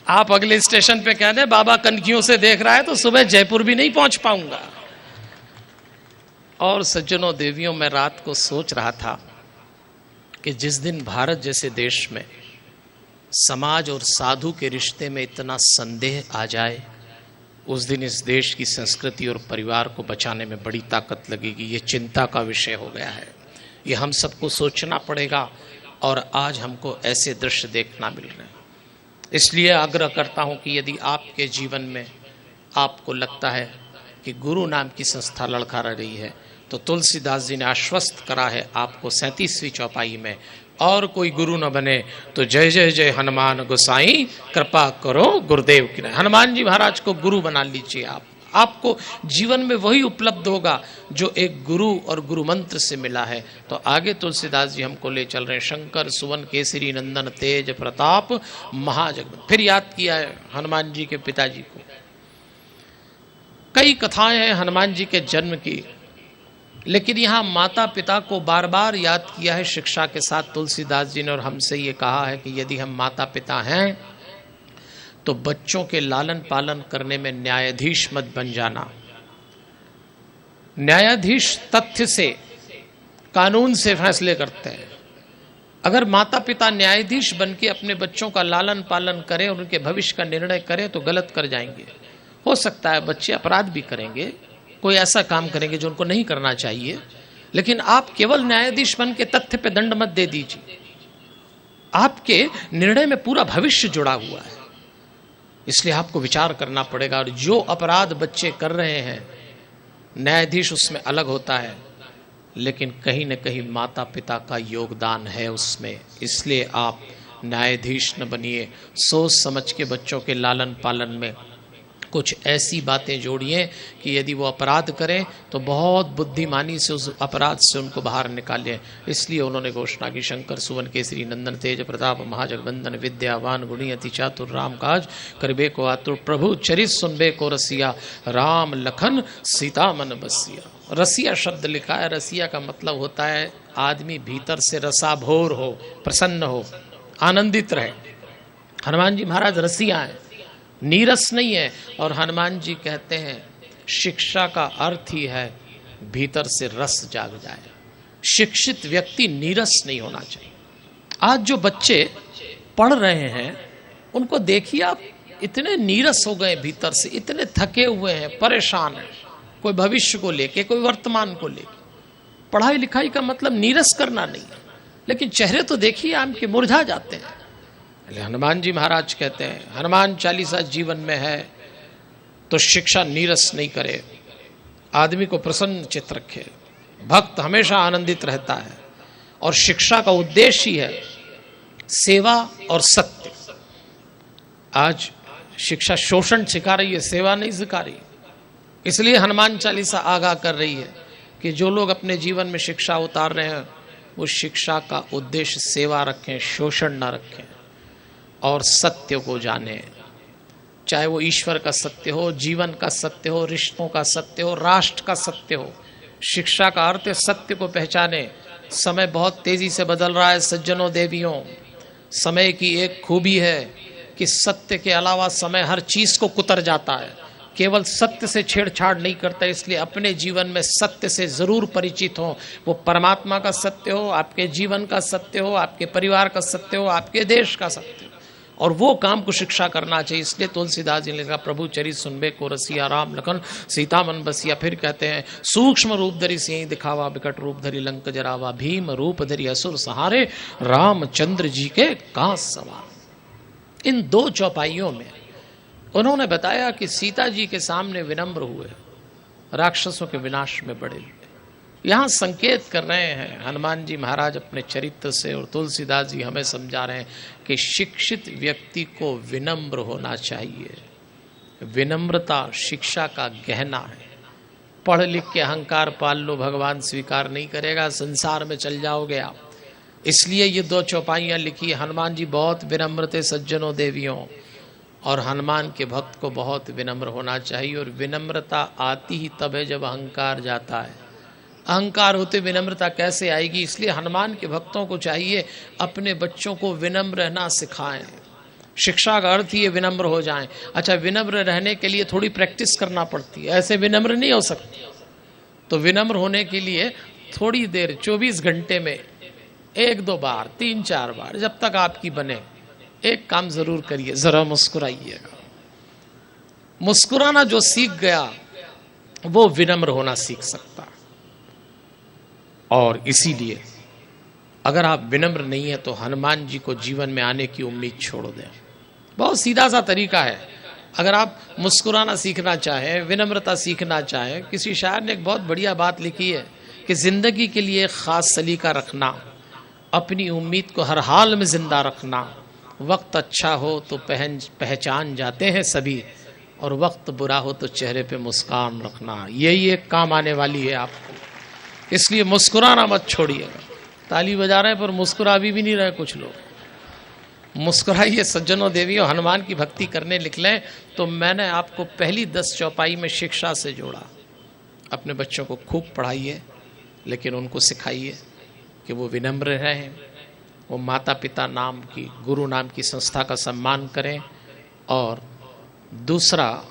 आप अगले स्टेशन पे कह दें बाबा कनखियों से देख रहा है तो सुबह जयपुर भी नहीं पहुँच पाऊंगा। और सज्जनों देवियों, मैं रात को सोच रहा था कि जिस दिन भारत जैसे देश में समाज और साधु के रिश्ते में इतना संदेह आ जाए, उस दिन इस देश की संस्कृति और परिवार को बचाने में बड़ी ताकत लगेगी। ये चिंता का विषय हो गया है, ये हम सबको सोचना पड़ेगा, और आज हमको ऐसे दृश्य देखना मिल रहे हैं। इसलिए आग्रह करता हूं कि यदि आपके जीवन में आपको लगता है कि गुरु नाम की संस्था लड़खड़ा रही है, तो तुलसीदास जी ने आश्वस्त करा है आपको 37वीं चौपाई में, और कोई गुरु न बने तो जय जय जय हनुमान गोसाई, कृपा करो गुरुदेव की। हनुमान जी महाराज को गुरु बना लीजिए आप, आपको जीवन में वही उपलब्ध होगा जो एक गुरु और गुरु मंत्र से मिला है। तो आगे तुलसीदास जी हमको ले चल रहे हैं, शंकर सुवन केसरी नंदन तेज प्रताप महाजग। फिर याद किया है हनुमान जी के पिताजी को। कई कथाएं हैं हनुमान जी के जन्म की, लेकिन यहाँ माता पिता को बार बार याद किया है शिक्षा के साथ तुलसीदास जी ने, और हमसे ये कहा है कि यदि हम माता पिता हैं तो बच्चों के लालन पालन करने में न्यायाधीश मत बन जाना। न्यायाधीश तथ्य से, कानून से फैसले करते हैं। अगर माता पिता न्यायाधीश बन के अपने बच्चों का लालन पालन करें और उनके भविष्य का निर्णय करें तो गलत कर जाएंगे। हो सकता है बच्चे अपराध भी करेंगे, कोई ऐसा काम करेंगे जो उनको नहीं करना चाहिए, लेकिन आप केवल न्यायाधीश बन के तथ्य पे दंड मत दे दीजिए। आपके निर्णय में पूरा भविष्य जुड़ा हुआ है, इसलिए आपको विचार करना पड़ेगा। और जो अपराध बच्चे कर रहे हैं, न्यायाधीश उसमें अलग होता है, लेकिन कहीं न कहीं माता पिता का योगदान है उसमें। इसलिए आप न्यायाधीश न बनिए, सोच समझ के बच्चों के लालन पालन में कुछ ऐसी बातें जोड़िए कि यदि वो अपराध करें तो बहुत बुद्धिमानी से उस अपराध से उनको बाहर निकालें। इसलिए उन्होंने घोषणा की, शंकर सुवन केसरी नंदन तेज प्रताप महाजगवंदन, विद्यावान गुणी अति चातुर राम काज करबे को आतुर, प्रभु चरित सुनबे को रसिया, राम लखन सीता मन बसिया। रसिया शब्द लिखा है, रसिया का मतलब होता है आदमी भीतर से रसाभोर हो, प्रसन्न हो, आनंदित रहे। हनुमान जी महाराज रसिया हैं, नीरस नहीं है। और हनुमान जी कहते हैं शिक्षा का अर्थ ही है भीतर से रस जाग जाए। शिक्षित व्यक्ति नीरस नहीं होना चाहिए। आज जो बच्चे पढ़ रहे हैं उनको देखिए आप, इतने नीरस हो गए भीतर से, इतने थके हुए हैं, परेशान हैं। कोई भविष्य को लेके, कोई वर्तमान को लेके। पढ़ाई लिखाई का मतलब नीरस करना नहीं है, लेकिन चेहरे तो देखिए आपके मुरझा जाते हैं। हनुमान जी महाराज कहते हैं, हनुमान चालीसा जीवन में है तो शिक्षा नीरस नहीं करे, आदमी को प्रसन्न चित्त रखे, भक्त हमेशा आनंदित रहता है। और शिक्षा का उद्देश्य ही है सेवा और सत्य। आज शिक्षा शोषण सिखा रही है, सेवा नहीं सिखा रही। इसलिए हनुमान चालीसा आगाह कर रही है कि जो लोग अपने जीवन में शिक्षा उतार रहे हैं वो शिक्षा का उद्देश्य सेवा रखें, शोषण ना रखें और सत्य को जानें। चाहे वो ईश्वर का सत्य हो, जीवन का सत्य हो, रिश्तों का सत्य हो, राष्ट्र का सत्य हो। शिक्षा का अर्थ है सत्य को पहचाने। समय बहुत तेजी से बदल रहा है सज्जनों देवियों। समय की एक खूबी है कि सत्य के अलावा समय हर चीज को कुतर जाता है, केवल सत्य से छेड़छाड़ नहीं करता। इसलिए अपने जीवन में सत्य से जरूर परिचित हो। वो परमात्मा का सत्य हो, आपके जीवन का सत्य हो, आपके परिवार का सत्य हो, आपके देश का सत्य हो, और वो काम को शिक्षा करना चाहिए। इसलिए तुलसीदास जी ने लिखा, प्रभु चरित सुनबे को रसिया, राम लखन सीता मन बसिया। फिर कहते हैं, सूक्ष्म रूप धरि सिंह दिखावा, विकट रूप धरि लंक जरावा, भीम रूप धरि असुर सहारे, रामचंद्र जी के कांस सवार। इन दो चौपाइयों में उन्होंने बताया कि सीता जी के सामने विनम्र हुए, राक्षसों के विनाश में बढ़े। यहाँ संकेत कर रहे हैं हनुमान जी महाराज अपने चरित्र से, और तुलसीदास जी हमें समझा रहे हैं कि शिक्षित व्यक्ति को विनम्र होना चाहिए। विनम्रता शिक्षा का गहना है। पढ़ लिख के अहंकार पाल लो, भगवान स्वीकार नहीं करेगा, संसार में चल जाओगे आप। इसलिए ये दो चौपाइयाँ लिखी। हनुमान जी बहुत विनम्र थे सज्जनों देवियों, और हनुमान के भक्त को बहुत विनम्र होना चाहिए। और विनम्रता आती ही तब है जब अहंकार जाता है। अहंकार होते विनम्रता कैसे आएगी? इसलिए हनुमान के भक्तों को चाहिए अपने बच्चों को विनम्र रहना सिखाएं। शिक्षा का अर्थ ही विनम्र हो जाएं। अच्छा, विनम्र रहने के लिए थोड़ी प्रैक्टिस करना पड़ती है, ऐसे विनम्र नहीं हो सकती। तो विनम्र होने के लिए थोड़ी देर 24 घंटे में 1-2 बार, 3-4 बार, जब तक आपकी बने, एक काम जरूर करिए, जरा मुस्कुराइएगा। मुस्कुराना जो सीख गया वो विनम्र होना सीख सकता। और इसीलिए अगर आप विनम्र नहीं है तो हनुमान जी को जीवन में आने की उम्मीद छोड़ दें। बहुत सीधा सा तरीका है। अगर आप मुस्कुराना सीखना चाहें, विनम्रता सीखना चाहें, किसी शायर ने एक बहुत बढ़िया बात लिखी है कि जिंदगी के लिए खास सलीका रखना, अपनी उम्मीद को हर हाल में जिंदा रखना, वक्त अच्छा हो तो पहचान जाते हैं सभी, और वक्त बुरा हो तो चेहरे पे मुस्कान रखना। यही एक काम आने वाली है आपको। इसलिए मुस्कुराना मत छोड़िएगा। ताली बजा रहे हैं पर मुस्कुरा भी नहीं रहे कुछ लोग। मुस्कुराइए सज्जनों देवियों, हनुमान की भक्ति करने निकलें। तो मैंने आपको पहली 10 चौपाई में शिक्षा से जोड़ा। अपने बच्चों को खूब पढ़ाइए, लेकिन उनको सिखाइए कि वो विनम्र रहें, वो माता पिता नाम की, गुरु नाम की संस्था का सम्मान करें। और दूसरा,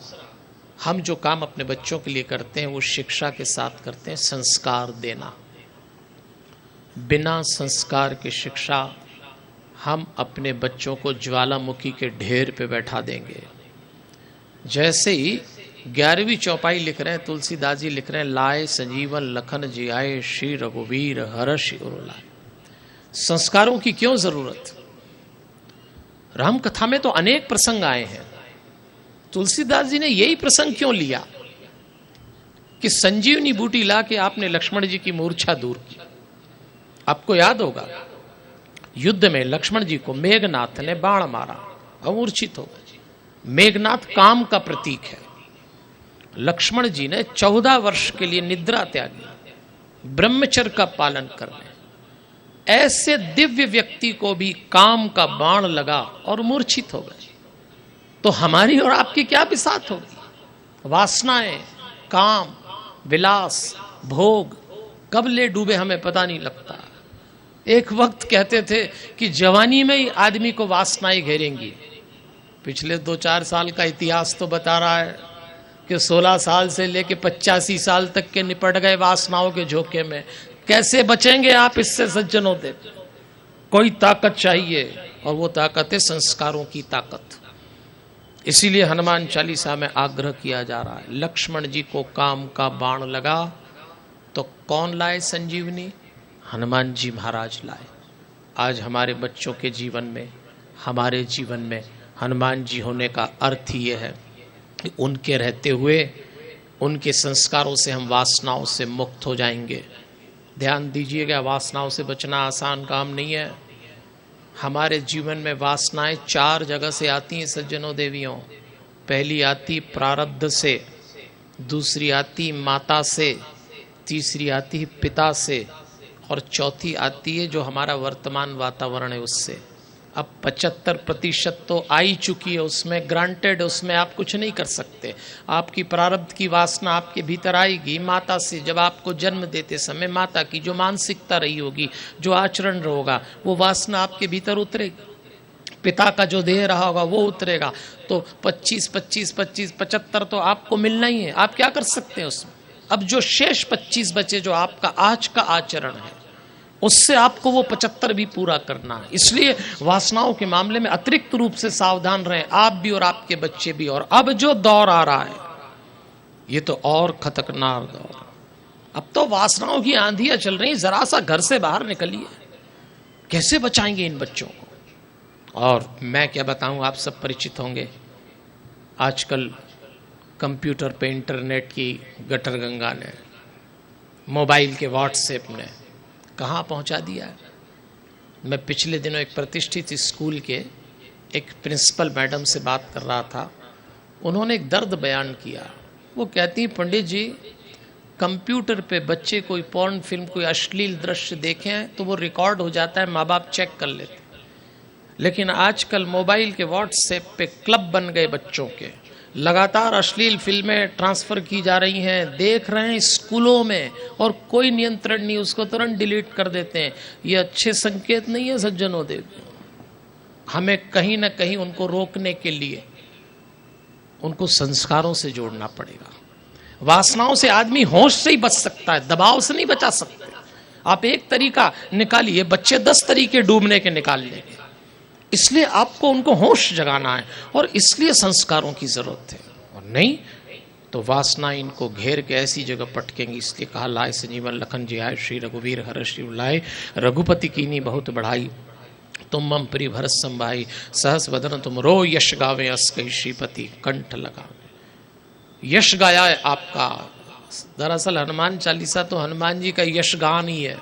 हम जो काम अपने बच्चों के लिए करते हैं वो शिक्षा के साथ करते हैं, संस्कार देना। बिना संस्कार की शिक्षा हम अपने बच्चों को ज्वालामुखी के ढेर पे बैठा देंगे। जैसे ही 11वीं चौपाई लिख रहे हैं तुलसीदास जी, लिख रहे हैं, लाए संजीवन लखन जियाए, श्री रघुवीर हर्ष उर लाए। संस्कारों की क्यों जरूरत? राम कथा में तो अनेक प्रसंग आए हैं। तुलसीदास जी ने यही प्रसंग क्यों लिया कि संजीवनी बूटी ला के आपने लक्ष्मण जी की मूर्छा दूर की। आपको याद होगा, युद्ध में लक्ष्मण जी को मेघनाथ ने बाण मारा, अमूर्छित हो गए। मेघनाथ काम का प्रतीक है। लक्ष्मण जी ने 14 वर्ष के लिए निद्रा त्यागी, ब्रह्मचर्य का पालन करने। ऐसे दिव्य व्यक्ति को भी काम का बाण लगा और मूर्छित हो गए। तो हमारी और आपकी क्या बिसात होगी? वासनाएं, काम, विलास, भोग कब ले डूबे हमें पता नहीं लगता। एक वक्त कहते थे कि जवानी में ही आदमी को वासनाएं घेरेंगी। पिछले 2-4 साल का इतिहास तो बता रहा है कि 16 साल से लेके 85 साल तक के निपट गए वासनाओं के झोंके में। कैसे बचेंगे आप इससे सज्जनों दे? कोई ताकत चाहिए, और वो ताकत है संस्कारों की ताकत। इसीलिए हनुमान चालीसा में आग्रह किया जा रहा है, लक्ष्मण जी को काम का बाण लगा तो कौन लाए संजीवनी? हनुमान जी महाराज लाए। आज हमारे बच्चों के जीवन में, हमारे जीवन में हनुमान जी होने का अर्थ ही यह है कि उनके रहते हुए, उनके संस्कारों से हम वासनाओं से मुक्त हो जाएंगे। ध्यान दीजिएगा, वासनाओं से बचना आसान काम नहीं है। हमारे जीवन में वासनाएं 4 जगह से आती हैं सज्जनों देवियों। पहली आती प्रारब्ध से, दूसरी आती माता से, तीसरी आती है पिता से, और चौथी आती है जो हमारा वर्तमान वातावरण है उससे। अब 75% तो आ ही चुकी है, उसमें ग्रांटेड, उसमें आप कुछ नहीं कर सकते। आपकी प्रारब्ध की वासना आपके भीतर आएगी माता से। जब आपको जन्म देते समय माता की जो मानसिकता रही होगी, जो आचरण होगा, वो वासना आपके भीतर उतरेगी। पिता का जो देह रहा होगा वो उतरेगा। तो 25 तो आपको मिलना ही है। आप क्या कर सकते हैं उसमें? अब जो शेष 25 बचे, जो आपका आज का आचरण है, उससे आपको वो 75 भी पूरा करना है। इसलिए वासनाओं के मामले में अतिरिक्त रूप से सावधान रहें, आप भी और आपके बच्चे भी। और अब जो दौर आ रहा है, ये तो और खतरनाक दौर। अब तो वासनाओं की आंधियां चल रही, जरा सा घर से बाहर निकलिए, कैसे बचाएंगे इन बच्चों को? और मैं क्या बताऊं, आप सब परिचित होंगे, आजकल कंप्यूटर पे इंटरनेट की गटर गंगा ने, मोबाइल के व्हाट्सएप ने कहाँ पहुँचा दिया है। मैं पिछले दिनों एक प्रतिष्ठित स्कूल के एक प्रिंसिपल मैडम से बात कर रहा था। उन्होंने एक दर्द बयान किया। वो कहती, पंडित जी, कंप्यूटर पे बच्चे कोई पॉर्न फिल्म, कोई अश्लील दृश्य देखें तो वो रिकॉर्ड हो जाता है, माँ बाप चेक कर लेते। लेकिन आजकल मोबाइल के व्हाट्सएप पे क्लब बन गए बच्चों के, लगातार अश्लील फिल्में ट्रांसफ़र की जा रही हैं, देख रहे हैं स्कूलों में, और कोई नियंत्रण नहीं, उसको तुरंत डिलीट कर देते हैं। ये अच्छे संकेत नहीं है सज्जनों देवियों। हमें कहीं ना कहीं उनको रोकने के लिए उनको संस्कारों से जोड़ना पड़ेगा। वासनाओं से आदमी होश से ही बच सकता है, दबाव से नहीं बचा सकते। आप एक तरीका निकालिए, बच्चे 10 तरीके डूबने के निकाल लेंगे। इसलिए आपको उनको होश जगाना है, और इसलिए संस्कारों की जरूरत है। और नहीं तो वासना इनको घेर के ऐसी जगह पटकेंगी। इसलिए कहा, लाए संजीवन लखन जी आए, श्री रघुवीर हर श्री लाए, रघुपति कीनी बहुत बढ़ाई, तुम मम प्रिय भरत संभाई, सहस वदन तुम रो, यश गावे अस कही श्रीपति कंठ लगावे। यश गाया है आपका। दरअसल हनुमान चालीसा तो हनुमान जी का यश गान ही है।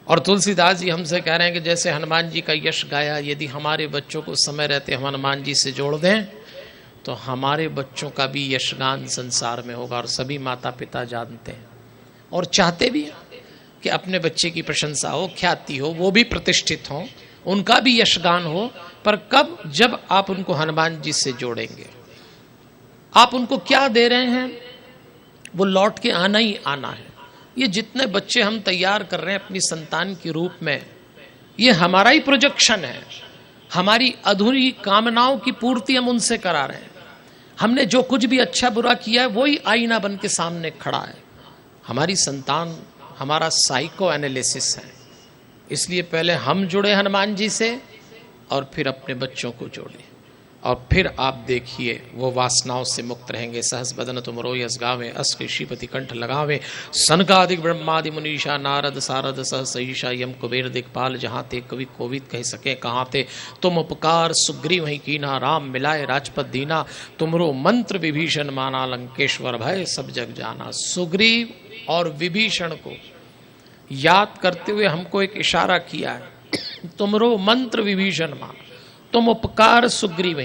और तुलसीदास जी हमसे कह रहे हैं कि जैसे हनुमान जी का यश गाया, यदि हमारे बच्चों को समय रहते हम हनुमान जी से जोड़ दें तो हमारे बच्चों का भी यशगान संसार में होगा। और सभी माता पिता जानते हैं और चाहते भी हैं कि अपने बच्चे की प्रशंसा हो, ख्याति हो, वो भी प्रतिष्ठित हों, उनका भी यशगान हो। पर कब? जब आप उनको हनुमान जी से जोड़ेंगे। आप उनको क्या दे रहे हैं, वो लौट के आना ही आना है। ये जितने बच्चे हम तैयार कर रहे हैं अपनी संतान के रूप में, ये हमारा ही प्रोजेक्शन है। हमारी अधूरी कामनाओं की पूर्ति हम उनसे करा रहे हैं। हमने जो कुछ भी अच्छा बुरा किया है वही आईना बन के सामने खड़ा है। हमारी संतान हमारा साइको एनालिसिस है। इसलिए पहले हम जुड़े हनुमान जी से और फिर अपने बच्चों को जोड़े, और फिर आप देखिए वो वासनाओं से मुक्त रहेंगे। सहस बदन तुम रो यस गावे, अस ऋषिपति कंठ लगावे, सनकादिक ब्रह्मादि मुनीषा, नारद सारद सहस ईशा, यम कुबेर दिक्पाल, जहाँ ते कवि कोविद कह सके कहाँ ते। तुम उपकार सुग्रीव वहीं कीना, राम मिलाए राजपत दीना, तुमरो मंत्र विभीषण माना, लंकेश्वर भय सब जग जाना। सुग्रीव और विभीषण को याद करते हुए हमको एक इशारा किया है, तुमरो मंत्र विभीषण माना, तुम उपकार सुग्रीव।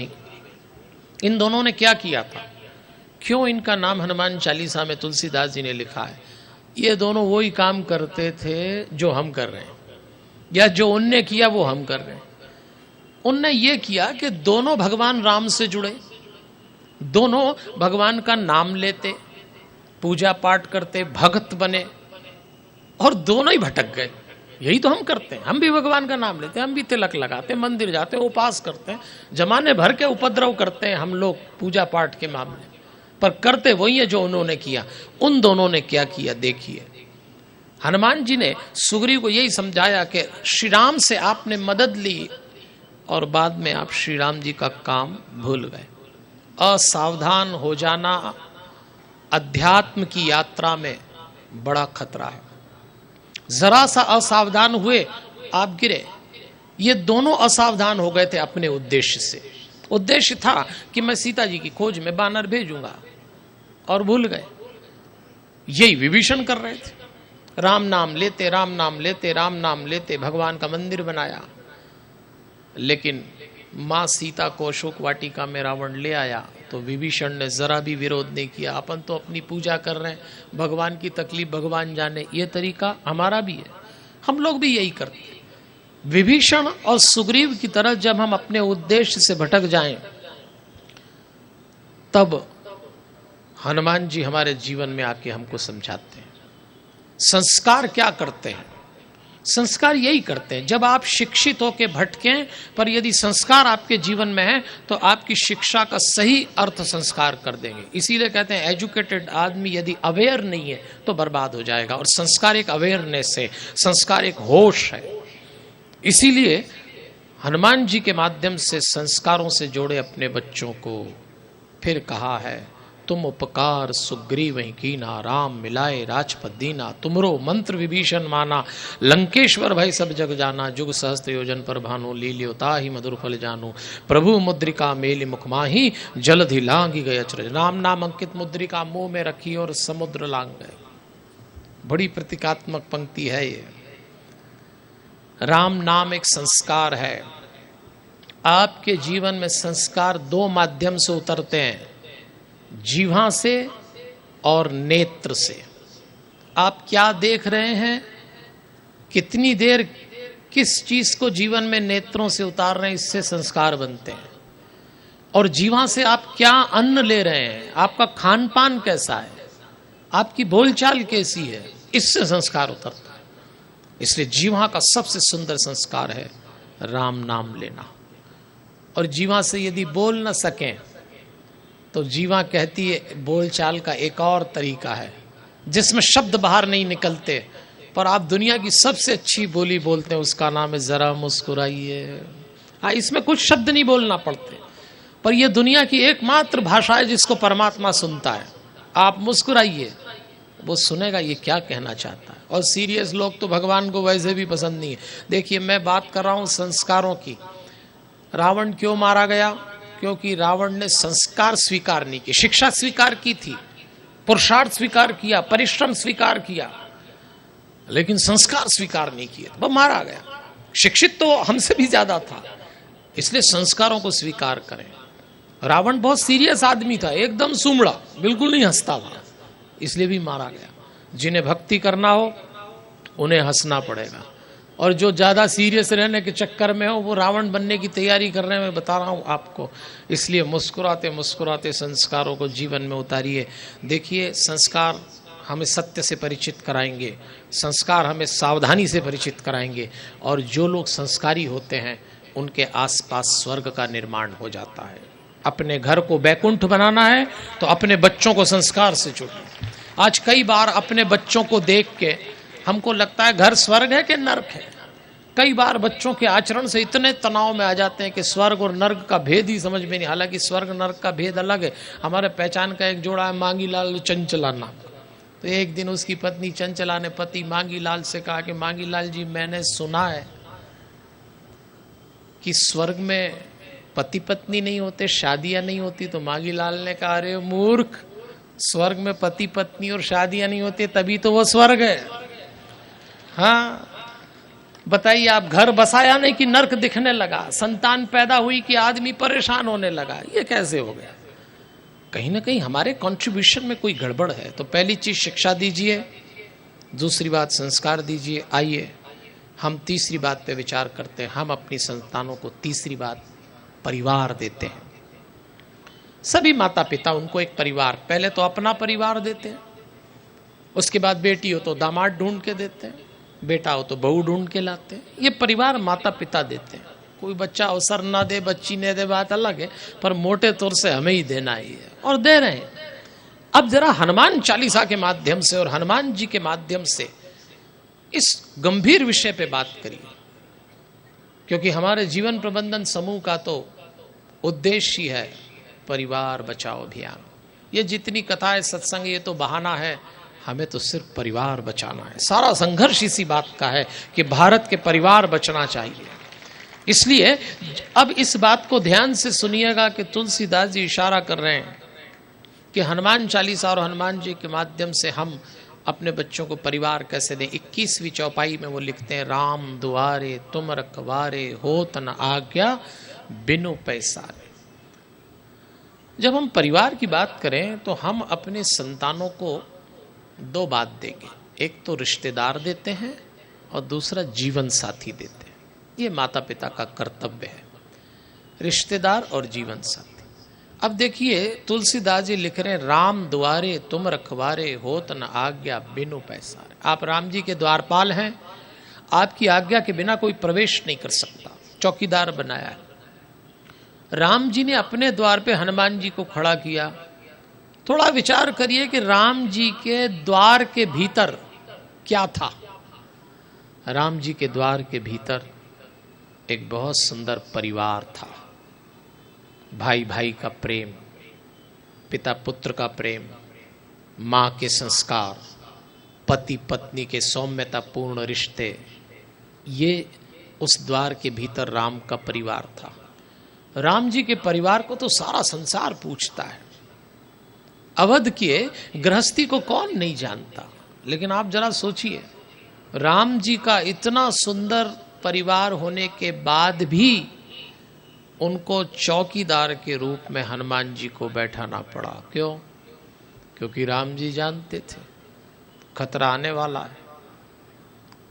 इन दोनों ने क्या किया था? क्यों इनका नाम हनुमान चालीसा में तुलसीदास जी ने लिखा है? ये दोनों वही काम करते थे जो हम कर रहे हैं, या जो उनने किया वो हम कर रहे हैं। उनने ये किया कि दोनों भगवान राम से जुड़े, दोनों भगवान का नाम लेते, पूजा पाठ करते, भक्त बने, और दोनों ही भटक गए। यही तो हम करते हैं। हम भी भगवान का नाम लेते हैं, हम भी तिलक लगाते हैं, मंदिर जाते हैं, उपास करते हैं, जमाने भर के उपद्रव करते हैं हम लोग पूजा पाठ के मामले, पर करते वही है जो उन्होंने किया। उन दोनों ने क्या किया देखिए। हनुमान जी ने सुग्रीव को यही समझाया कि श्री राम से आपने मदद ली और बाद में आप श्री राम जी का काम भूल गए। असावधान हो जाना अध्यात्म की यात्रा में बड़ा खतरा है। जरा सा असावधान हुए आप गिरे। ये दोनों असावधान हो गए थे अपने उद्देश्य से। उद्देश्य था कि मैं सीता जी की खोज में बानर भेजूंगा और भूल गए। यही विभीषण कर रहे थे। राम नाम लेते राम नाम लेते राम नाम लेते भगवान का मंदिर बनाया, लेकिन मां सीता को अशोक वाटिका में रावण ले आया तो विभीषण ने जरा भी विरोध नहीं किया। अपन तो अपनी पूजा कर रहे हैं, भगवान की तकलीफ भगवान जाने। ये तरीका हमारा भी है, हम लोग भी यही करते हैं। विभीषण और सुग्रीव की तरह जब हम अपने उद्देश्य से भटक जाएं, तब हनुमान जी हमारे जीवन में आके हमको समझाते हैं। संस्कार क्या करते हैं? संस्कार यही करते हैं, जब आप शिक्षित होकर भटकें पर यदि संस्कार आपके जीवन में है तो आपकी शिक्षा का सही अर्थ संस्कार कर देंगे। इसीलिए कहते हैं एजुकेटेड आदमी यदि अवेयर नहीं है तो बर्बाद हो जाएगा। और संस्कार एक अवेयरनेस है, संस्कार एक होश है। इसीलिए हनुमान जी के माध्यम से संस्कारों से जोड़े अपने बच्चों को। फिर कहा है, तुम उपकार सुग्रीव कीना, राम मिलाए राजपद दीना। तुमरो मंत्र विभीषण माना, लंकेश्वर भय सब जग जाना। जुग सहस्त्र योजन पर भानु, लील्योता ही मधुर फल जानू। प्रभु मुद्रिका मेलि मुख माही, जलधि लांगी गए अचरज। राम नाम अंकित मुद्रिका मुंह में रखी और समुद्र लांग गए। बड़ी प्रतीकात्मक पंक्ति है ये। राम नाम एक संस्कार है। आपके जीवन में संस्कार दो माध्यम से उतरते हैं, जीवा से और नेत्र से। आप क्या देख रहे हैं, कितनी देर किस चीज को जीवन में नेत्रों से उतार रहे हैं, इससे संस्कार बनते हैं। और जीवा से आप क्या अन्न ले रहे हैं, आपका खान पान कैसा है, आपकी बोलचाल कैसी है, इससे संस्कार उतरता है। इसलिए जीवा का सबसे सुंदर संस्कार है राम नाम लेना। और जीवा से यदि बोल न सकें तो जीवा कहती है, बोलचाल का एक और तरीका है जिसमें शब्द बाहर नहीं निकलते पर आप दुनिया की सबसे अच्छी बोली बोलते हैं, उसका नाम है जरा मुस्कुराइए। हाँ, इसमें कुछ शब्द नहीं बोलना पड़ते पर यह दुनिया की एकमात्र भाषा है जिसको परमात्मा सुनता है। आप मुस्कुराइए, वो सुनेगा ये क्या कहना चाहता है। और सीरियस लोग तो भगवान को वैसे भी पसंद नहीं है। देखिए, मैं बात कर रहा हूं संस्कारों की। रावण क्यों मारा गया? क्योंकि रावण ने संस्कार स्वीकार नहीं किए। शिक्षा स्वीकार की थी, पुरुषार्थ स्वीकार किया, परिश्रम स्वीकार किया, लेकिन संस्कार स्वीकार नहीं किए, वह मारा गया। शिक्षित तो हमसे भी ज्यादा था, इसलिए संस्कारों को स्वीकार करें। रावण बहुत सीरियस आदमी था, एकदम सुमड़ा, बिल्कुल नहीं हंसता था, इसलिए भी मारा गया। जिन्हें भक्ति करना हो उन्हें हंसना पड़ेगा, और जो ज्यादा सीरियस रहने के चक्कर में हो वो रावण बनने की तैयारी कर रहे हैं, मैं बता रहा हूं आपको। इसलिए मुस्कुराते मुस्कुराते संस्कारों को जीवन में उतारिए। देखिए, संस्कार हमें सत्य से परिचित कराएंगे, संस्कार हमें सावधानी से परिचित कराएंगे, और जो लोग संस्कारी होते हैं उनके आसपास स्वर्ग का निर्माण हो जाता है। अपने घर को बैकुंठ बनाना है तो अपने बच्चों को संस्कार से जोड़िए। आज कई बार अपने बच्चों को देख के हमको लगता है घर स्वर्ग है कि नर्क है। कई बार बच्चों के आचरण से इतने तनाव में आ जाते हैं कि स्वर्ग और नर्क का भेद ही समझ में नहीं। हालांकि स्वर्ग नर्क का भेद अलग है। हमारे पहचान का एक जोड़ा है मांगीलाल चंचला नाम। तो एक दिन उसकी पत्नी चंचला ने पति मांगीलाल से कहा कि मांगीलाल जी, मैंने सुना है कि स्वर्ग में पति पत्नी नहीं होते, शादियां नहीं होती। तो मांगीलाल ने कहा, अरे मूर्ख, स्वर्ग में पति पत्नी और शादियां नहीं होती तभी तो वो स्वर्ग है। हाँ, बताइए, आप घर बसाया नहीं कि नर्क दिखने लगा, संतान पैदा हुई कि आदमी परेशान होने लगा, ये कैसे हो गया? कहीं ना कहीं हमारे कंट्रीब्यूशन में कोई गड़बड़ है। तो पहली चीज शिक्षा दीजिए, दूसरी बात संस्कार दीजिए। आइए हम तीसरी बात पे विचार करते हैं। हम अपनी संतानों को तीसरी बात परिवार देते हैं। सभी माता पिता उनको एक परिवार, पहले तो अपना परिवार देते हैं, उसके बाद बेटी हो तो दामाद ढूंढ के देते हैं, बेटा हो तो बहू ढूंढ के लाते हैं। ये परिवार माता पिता देते हैं। कोई बच्चा अवसर ना दे, बच्ची ने दे, बात अलग है, पर मोटे तौर से हमें ही देना ही है और दे रहे हैं। अब जरा हनुमान चालीसा के माध्यम से और हनुमान जी के माध्यम से इस गंभीर विषय पे बात करिए। क्योंकि हमारे जीवन प्रबंधन समूह का तो उद्देश्य ही है परिवार बचाओ अभियान। ये जितनी कथाएं सत्संग ये तो बहाना है, हमें तो सिर्फ परिवार बचाना है। सारा संघर्ष इसी बात का है कि भारत के परिवार बचना चाहिए। इसलिए अब इस बात को ध्यान से सुनिएगा कि तुलसीदास जी इशारा कर रहे हैं कि हनुमान चालीसा और हनुमान जी के माध्यम से हम अपने बच्चों को परिवार कैसे दें। 21वीं चौपाई में वो लिखते हैं, राम दुआरे तुम रखवारे होत न आज्ञा बिनु पैसारे। जब हम परिवार की बात करें तो हम अपने संतानों को दो बात देंगे, एक तो रिश्तेदार देते हैं और दूसरा जीवन साथी देते हैं। ये माता पिता का कर्तव्य है, रिश्तेदार और जीवन साथी। अब देखिए तुलसीदास जी लिख रहे हैं, राम द्वारे तुम रखवारे होत न आज्ञा बिनु पैसारे। आप राम जी के द्वारपाल हैं, आपकी आज्ञा के बिना कोई प्रवेश नहीं कर सकता, चौकीदार बनाया है। राम जी ने अपने द्वार पे हनुमान जी को खड़ा किया। थोड़ा विचार करिए कि राम जी के द्वार के भीतर क्या था। राम जी के द्वार के भीतर एक बहुत सुंदर परिवार था, भाई भाई का प्रेम, पिता पुत्र का प्रेम, माँ के संस्कार, पति पत्नी के सौम्यतापूर्ण रिश्ते, ये उस द्वार के भीतर राम का परिवार था। राम जी के परिवार को तो सारा संसार पूछता है। अवध के गृहस्थी को कौन नहीं जानता, लेकिन आप जरा सोचिए, राम जी का इतना सुंदर परिवार होने के बाद भी उनको चौकीदार के रूप में हनुमान जी को बैठाना पड़ा। क्यों? क्योंकि राम जी जानते थे खतरा आने वाला है,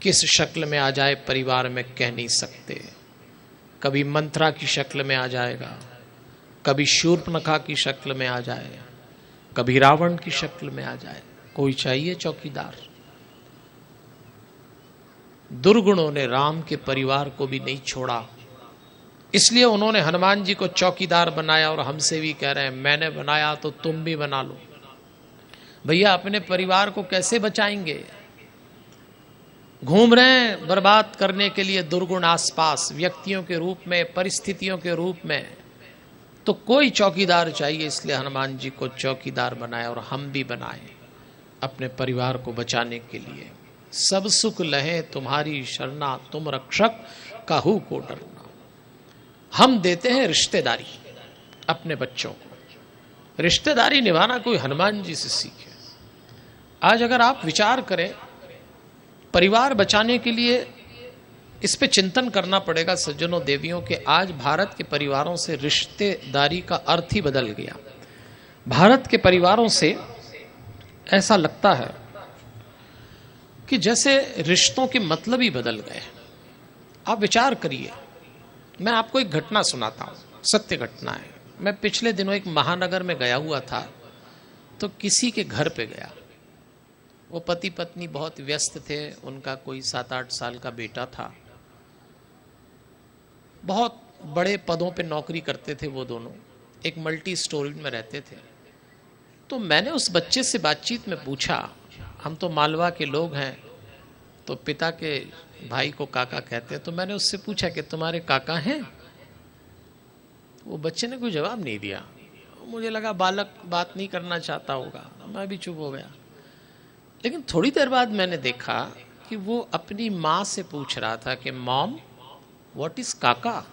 किस शक्ल में आ जाए परिवार में कह नहीं सकते। कभी मंत्रा की शक्ल में आ जाएगा, कभी शूर्पणखा की शक्ल में आ जाए, कभी रावण की शक्ल में आ जाए। कोई चाहिए चौकीदार। दुर्गुणों ने राम के परिवार को भी नहीं छोड़ा, इसलिए उन्होंने हनुमान जी को चौकीदार बनाया। और हमसे भी कह रहे हैं, मैंने बनाया तो तुम भी बना लो। भैया अपने परिवार को कैसे बचाएंगे? घूम रहे हैं बर्बाद करने के लिए दुर्गुण आसपास, व्यक्तियों के रूप में, परिस्थितियों के रूप में। तो कोई चौकीदार चाहिए, इसलिए हनुमान जी को चौकीदार बनाया और हम भी बनाए अपने परिवार को बचाने के लिए। सब सुख लहे तुम्हारी शरणा, तुम रक्षक काहू को डरना। हम देते हैं रिश्तेदारी अपने बच्चों को। रिश्तेदारी निभाना कोई हनुमान जी से सीखे। आज अगर आप विचार करें, परिवार बचाने के लिए इस पे चिंतन करना पड़ेगा सज्जनों देवियों के। आज भारत के परिवारों से रिश्तेदारी का अर्थ ही बदल गया। भारत के परिवारों से ऐसा लगता है कि जैसे रिश्तों के मतलब ही बदल गए। आप विचार करिए, मैं आपको एक घटना सुनाता हूँ, सत्य घटना है। मैं पिछले दिनों एक महानगर में गया हुआ था, तो किसी के घर पे गया। वो पति पत्नी बहुत व्यस्त थे, उनका कोई 7-8 साल का बेटा था, बहुत बड़े पदों पे नौकरी करते थे वो दोनों, एक मल्टी स्टोरी में रहते थे। तो मैंने उस बच्चे से बातचीत में पूछा, हम तो मालवा के लोग हैं, तो पिता के भाई को काका कहते हैं, तो मैंने उससे पूछा कि तुम्हारे काका हैं? वो बच्चे ने कोई जवाब नहीं दिया। मुझे लगा बालक बात नहीं करना चाहता होगा, मैं भी चुप हो गया। लेकिन थोड़ी देर बाद मैंने देखा कि वो अपनी माँ से पूछ रहा था कि मॉम व्हाट इज काका।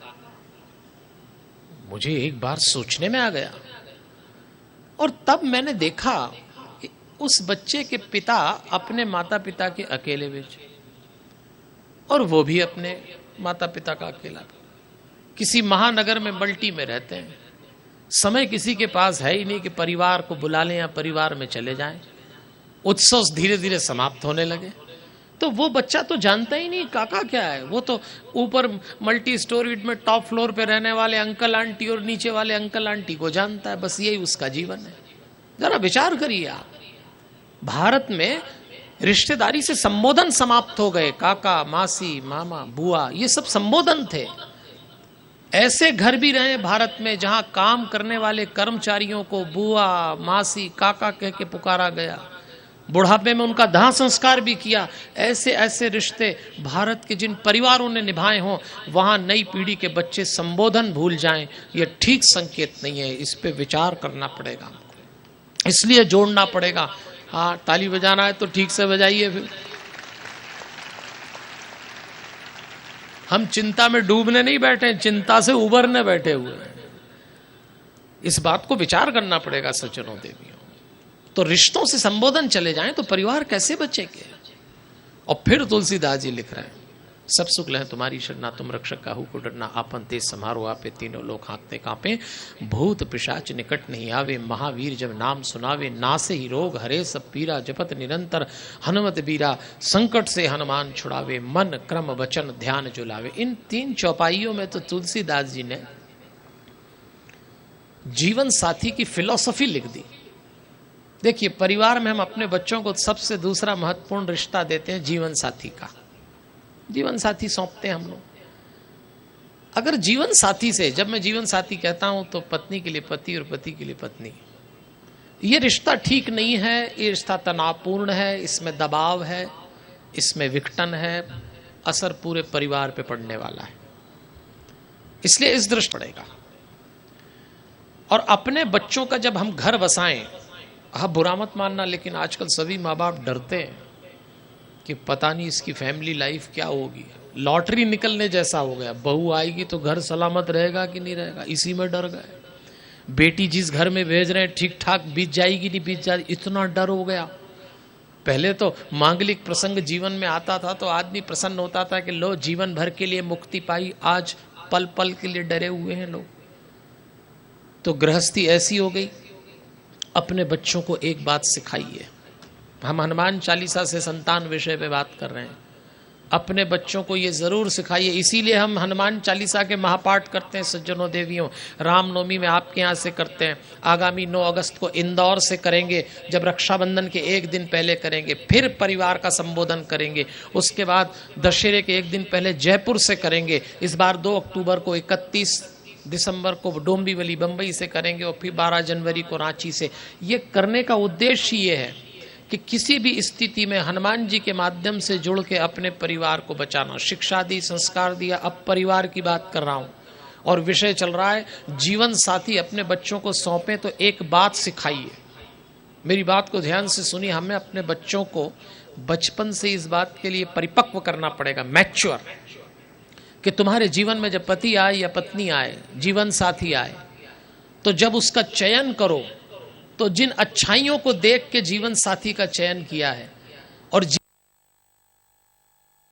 मुझे एक बार सोचने में आ गया, और तब मैंने देखा कि उस बच्चे के पिता अपने माता पिता के अकेले बेचे, और वो भी अपने माता पिता का अकेला। किसी महानगर में मल्टी में रहते हैं, समय किसी के पास है ही नहीं कि परिवार को बुला लें या परिवार में चले जाएं। उत्सव धीरे धीरे समाप्त होने लगे। तो वो बच्चा तो जानता ही नहीं काका क्या है। वो तो ऊपर मल्टी स्टोरी में टॉप फ्लोर पे रहने वाले अंकल आंटी और नीचे वाले अंकल आंटी को जानता है, बस यही उसका जीवन है। जरा विचार करिए आप, भारत में रिश्तेदारी से संबोधन समाप्त हो गए। काका, मासी, मामा, बुआ, ये सब संबोधन थे। ऐसे घर भी रहे भारत में जहां काम करने वाले कर्मचारियों को बुआ, मासी, काका कह के पुकारा गया। बुढ़ापे में उनका दाह संस्कार भी किया। ऐसे ऐसे रिश्ते भारत के जिन परिवारों ने निभाए हों, वहां नई पीढ़ी के बच्चे संबोधन भूल जाएं, ये ठीक संकेत नहीं है। इस पे विचार करना पड़ेगा हमको, इसलिए जोड़ना पड़ेगा। हाँ, ताली बजाना है तो ठीक से बजाइए। फिर हम चिंता में डूबने नहीं बैठे, चिंता से उबरने बैठे हुए हैं। इस बात को विचार करना पड़ेगा सज्जनों देवियों। तो रिश्तों से संबोधन चले जाएं तो परिवार कैसे बचेंगे। और फिर तुलसीदास जी लिख रहे हैं, सब सुख लह तुम्हारी शरणा, तुम रक्षक काहू को डरना, आपन तेज समारो आपे, तीनों लोग हाँकते कांपे, भूत पिशाच निकट नहीं आवे, महावीर जब नाम सुनावे, नासे ही रोग हरे सब पीरा, जपत निरंतर हनुमत बीरा, संकट से हनुमान छुड़ावे, मन क्रम वचन ध्यान जो लावे। इन 3 चौपाइयों में तो तुलसीदास जी ने जीवन साथी की फिलॉसफी लिख दी। देखिए, परिवार में हम अपने बच्चों को सबसे दूसरा महत्वपूर्ण रिश्ता देते हैं जीवन साथी का। जीवन साथी सौंपते हैं हम लोग। अगर जीवन साथी से, जब मैं जीवन साथी कहता हूं तो पत्नी के लिए पति और पति के लिए पत्नी, ये रिश्ता ठीक नहीं है। ये रिश्ता तनावपूर्ण है, इसमें दबाव है, इसमें विघटन है, असर पूरे परिवार पे पड़ने वाला है। इसलिए इस दृष्टि पड़ेगा। और अपने बच्चों का जब हम घर बसाएं, हाँ बुरा मत मानना, लेकिन आजकल सभी माँ बाप डरते हैं कि पता नहीं इसकी फैमिली लाइफ क्या होगी। लॉटरी निकलने जैसा हो गया, बहू आएगी तो घर सलामत रहेगा कि नहीं रहेगा, इसी में डर गए। बेटी जिस घर में भेज रहे हैं ठीक ठाक बीत जाएगी नहीं बीत जाएगी, इतना डर हो गया। पहले तो मांगलिक प्रसंग जीवन में आता था तो आदमी प्रसन्न होता था कि लो जीवन भर के लिए मुक्ति पाई। आज पल पल के लिए डरे हुए हैं लोग। तो गृहस्थी ऐसी हो गई। अपने बच्चों को एक बात सिखाइए। हम हनुमान चालीसा से संतान विषय पे बात कर रहे हैं। अपने बच्चों को ये जरूर सिखाइए। इसीलिए हम हनुमान चालीसा के महापाठ करते हैं सज्जनों देवियों। रामनवमी में आपके यहाँ से करते हैं, आगामी 9 अगस्त को इंदौर से करेंगे, जब रक्षाबंधन के 1 दिन पहले करेंगे, फिर परिवार का संबोधन करेंगे। उसके बाद दशहरे के 1 दिन पहले जयपुर से करेंगे। इस बार 2 अक्टूबर को, 31 दिसंबर को डोंबिवली बंबई से करेंगे और फिर 12 जनवरी को रांची से। ये करने का उद्देश्य ये है कि किसी भी स्थिति में हनुमान जी के माध्यम से जुड़ के अपने परिवार को बचाना। शिक्षा दी, संस्कार दिया, अब परिवार की बात कर रहा हूं और विषय चल रहा है जीवन साथी अपने बच्चों को सौंपे तो एक बात सिखाइए। मेरी बात को ध्यान से सुनिए। हमें अपने बच्चों को बचपन से इस बात के लिए परिपक्व करना पड़ेगा, मैच्योर, कि तुम्हारे जीवन में जब पति आए या पत्नी आए, जीवन साथी आए, तो जब उसका चयन करो तो जिन अच्छाइयों को देख के जीवन साथी का चयन किया है और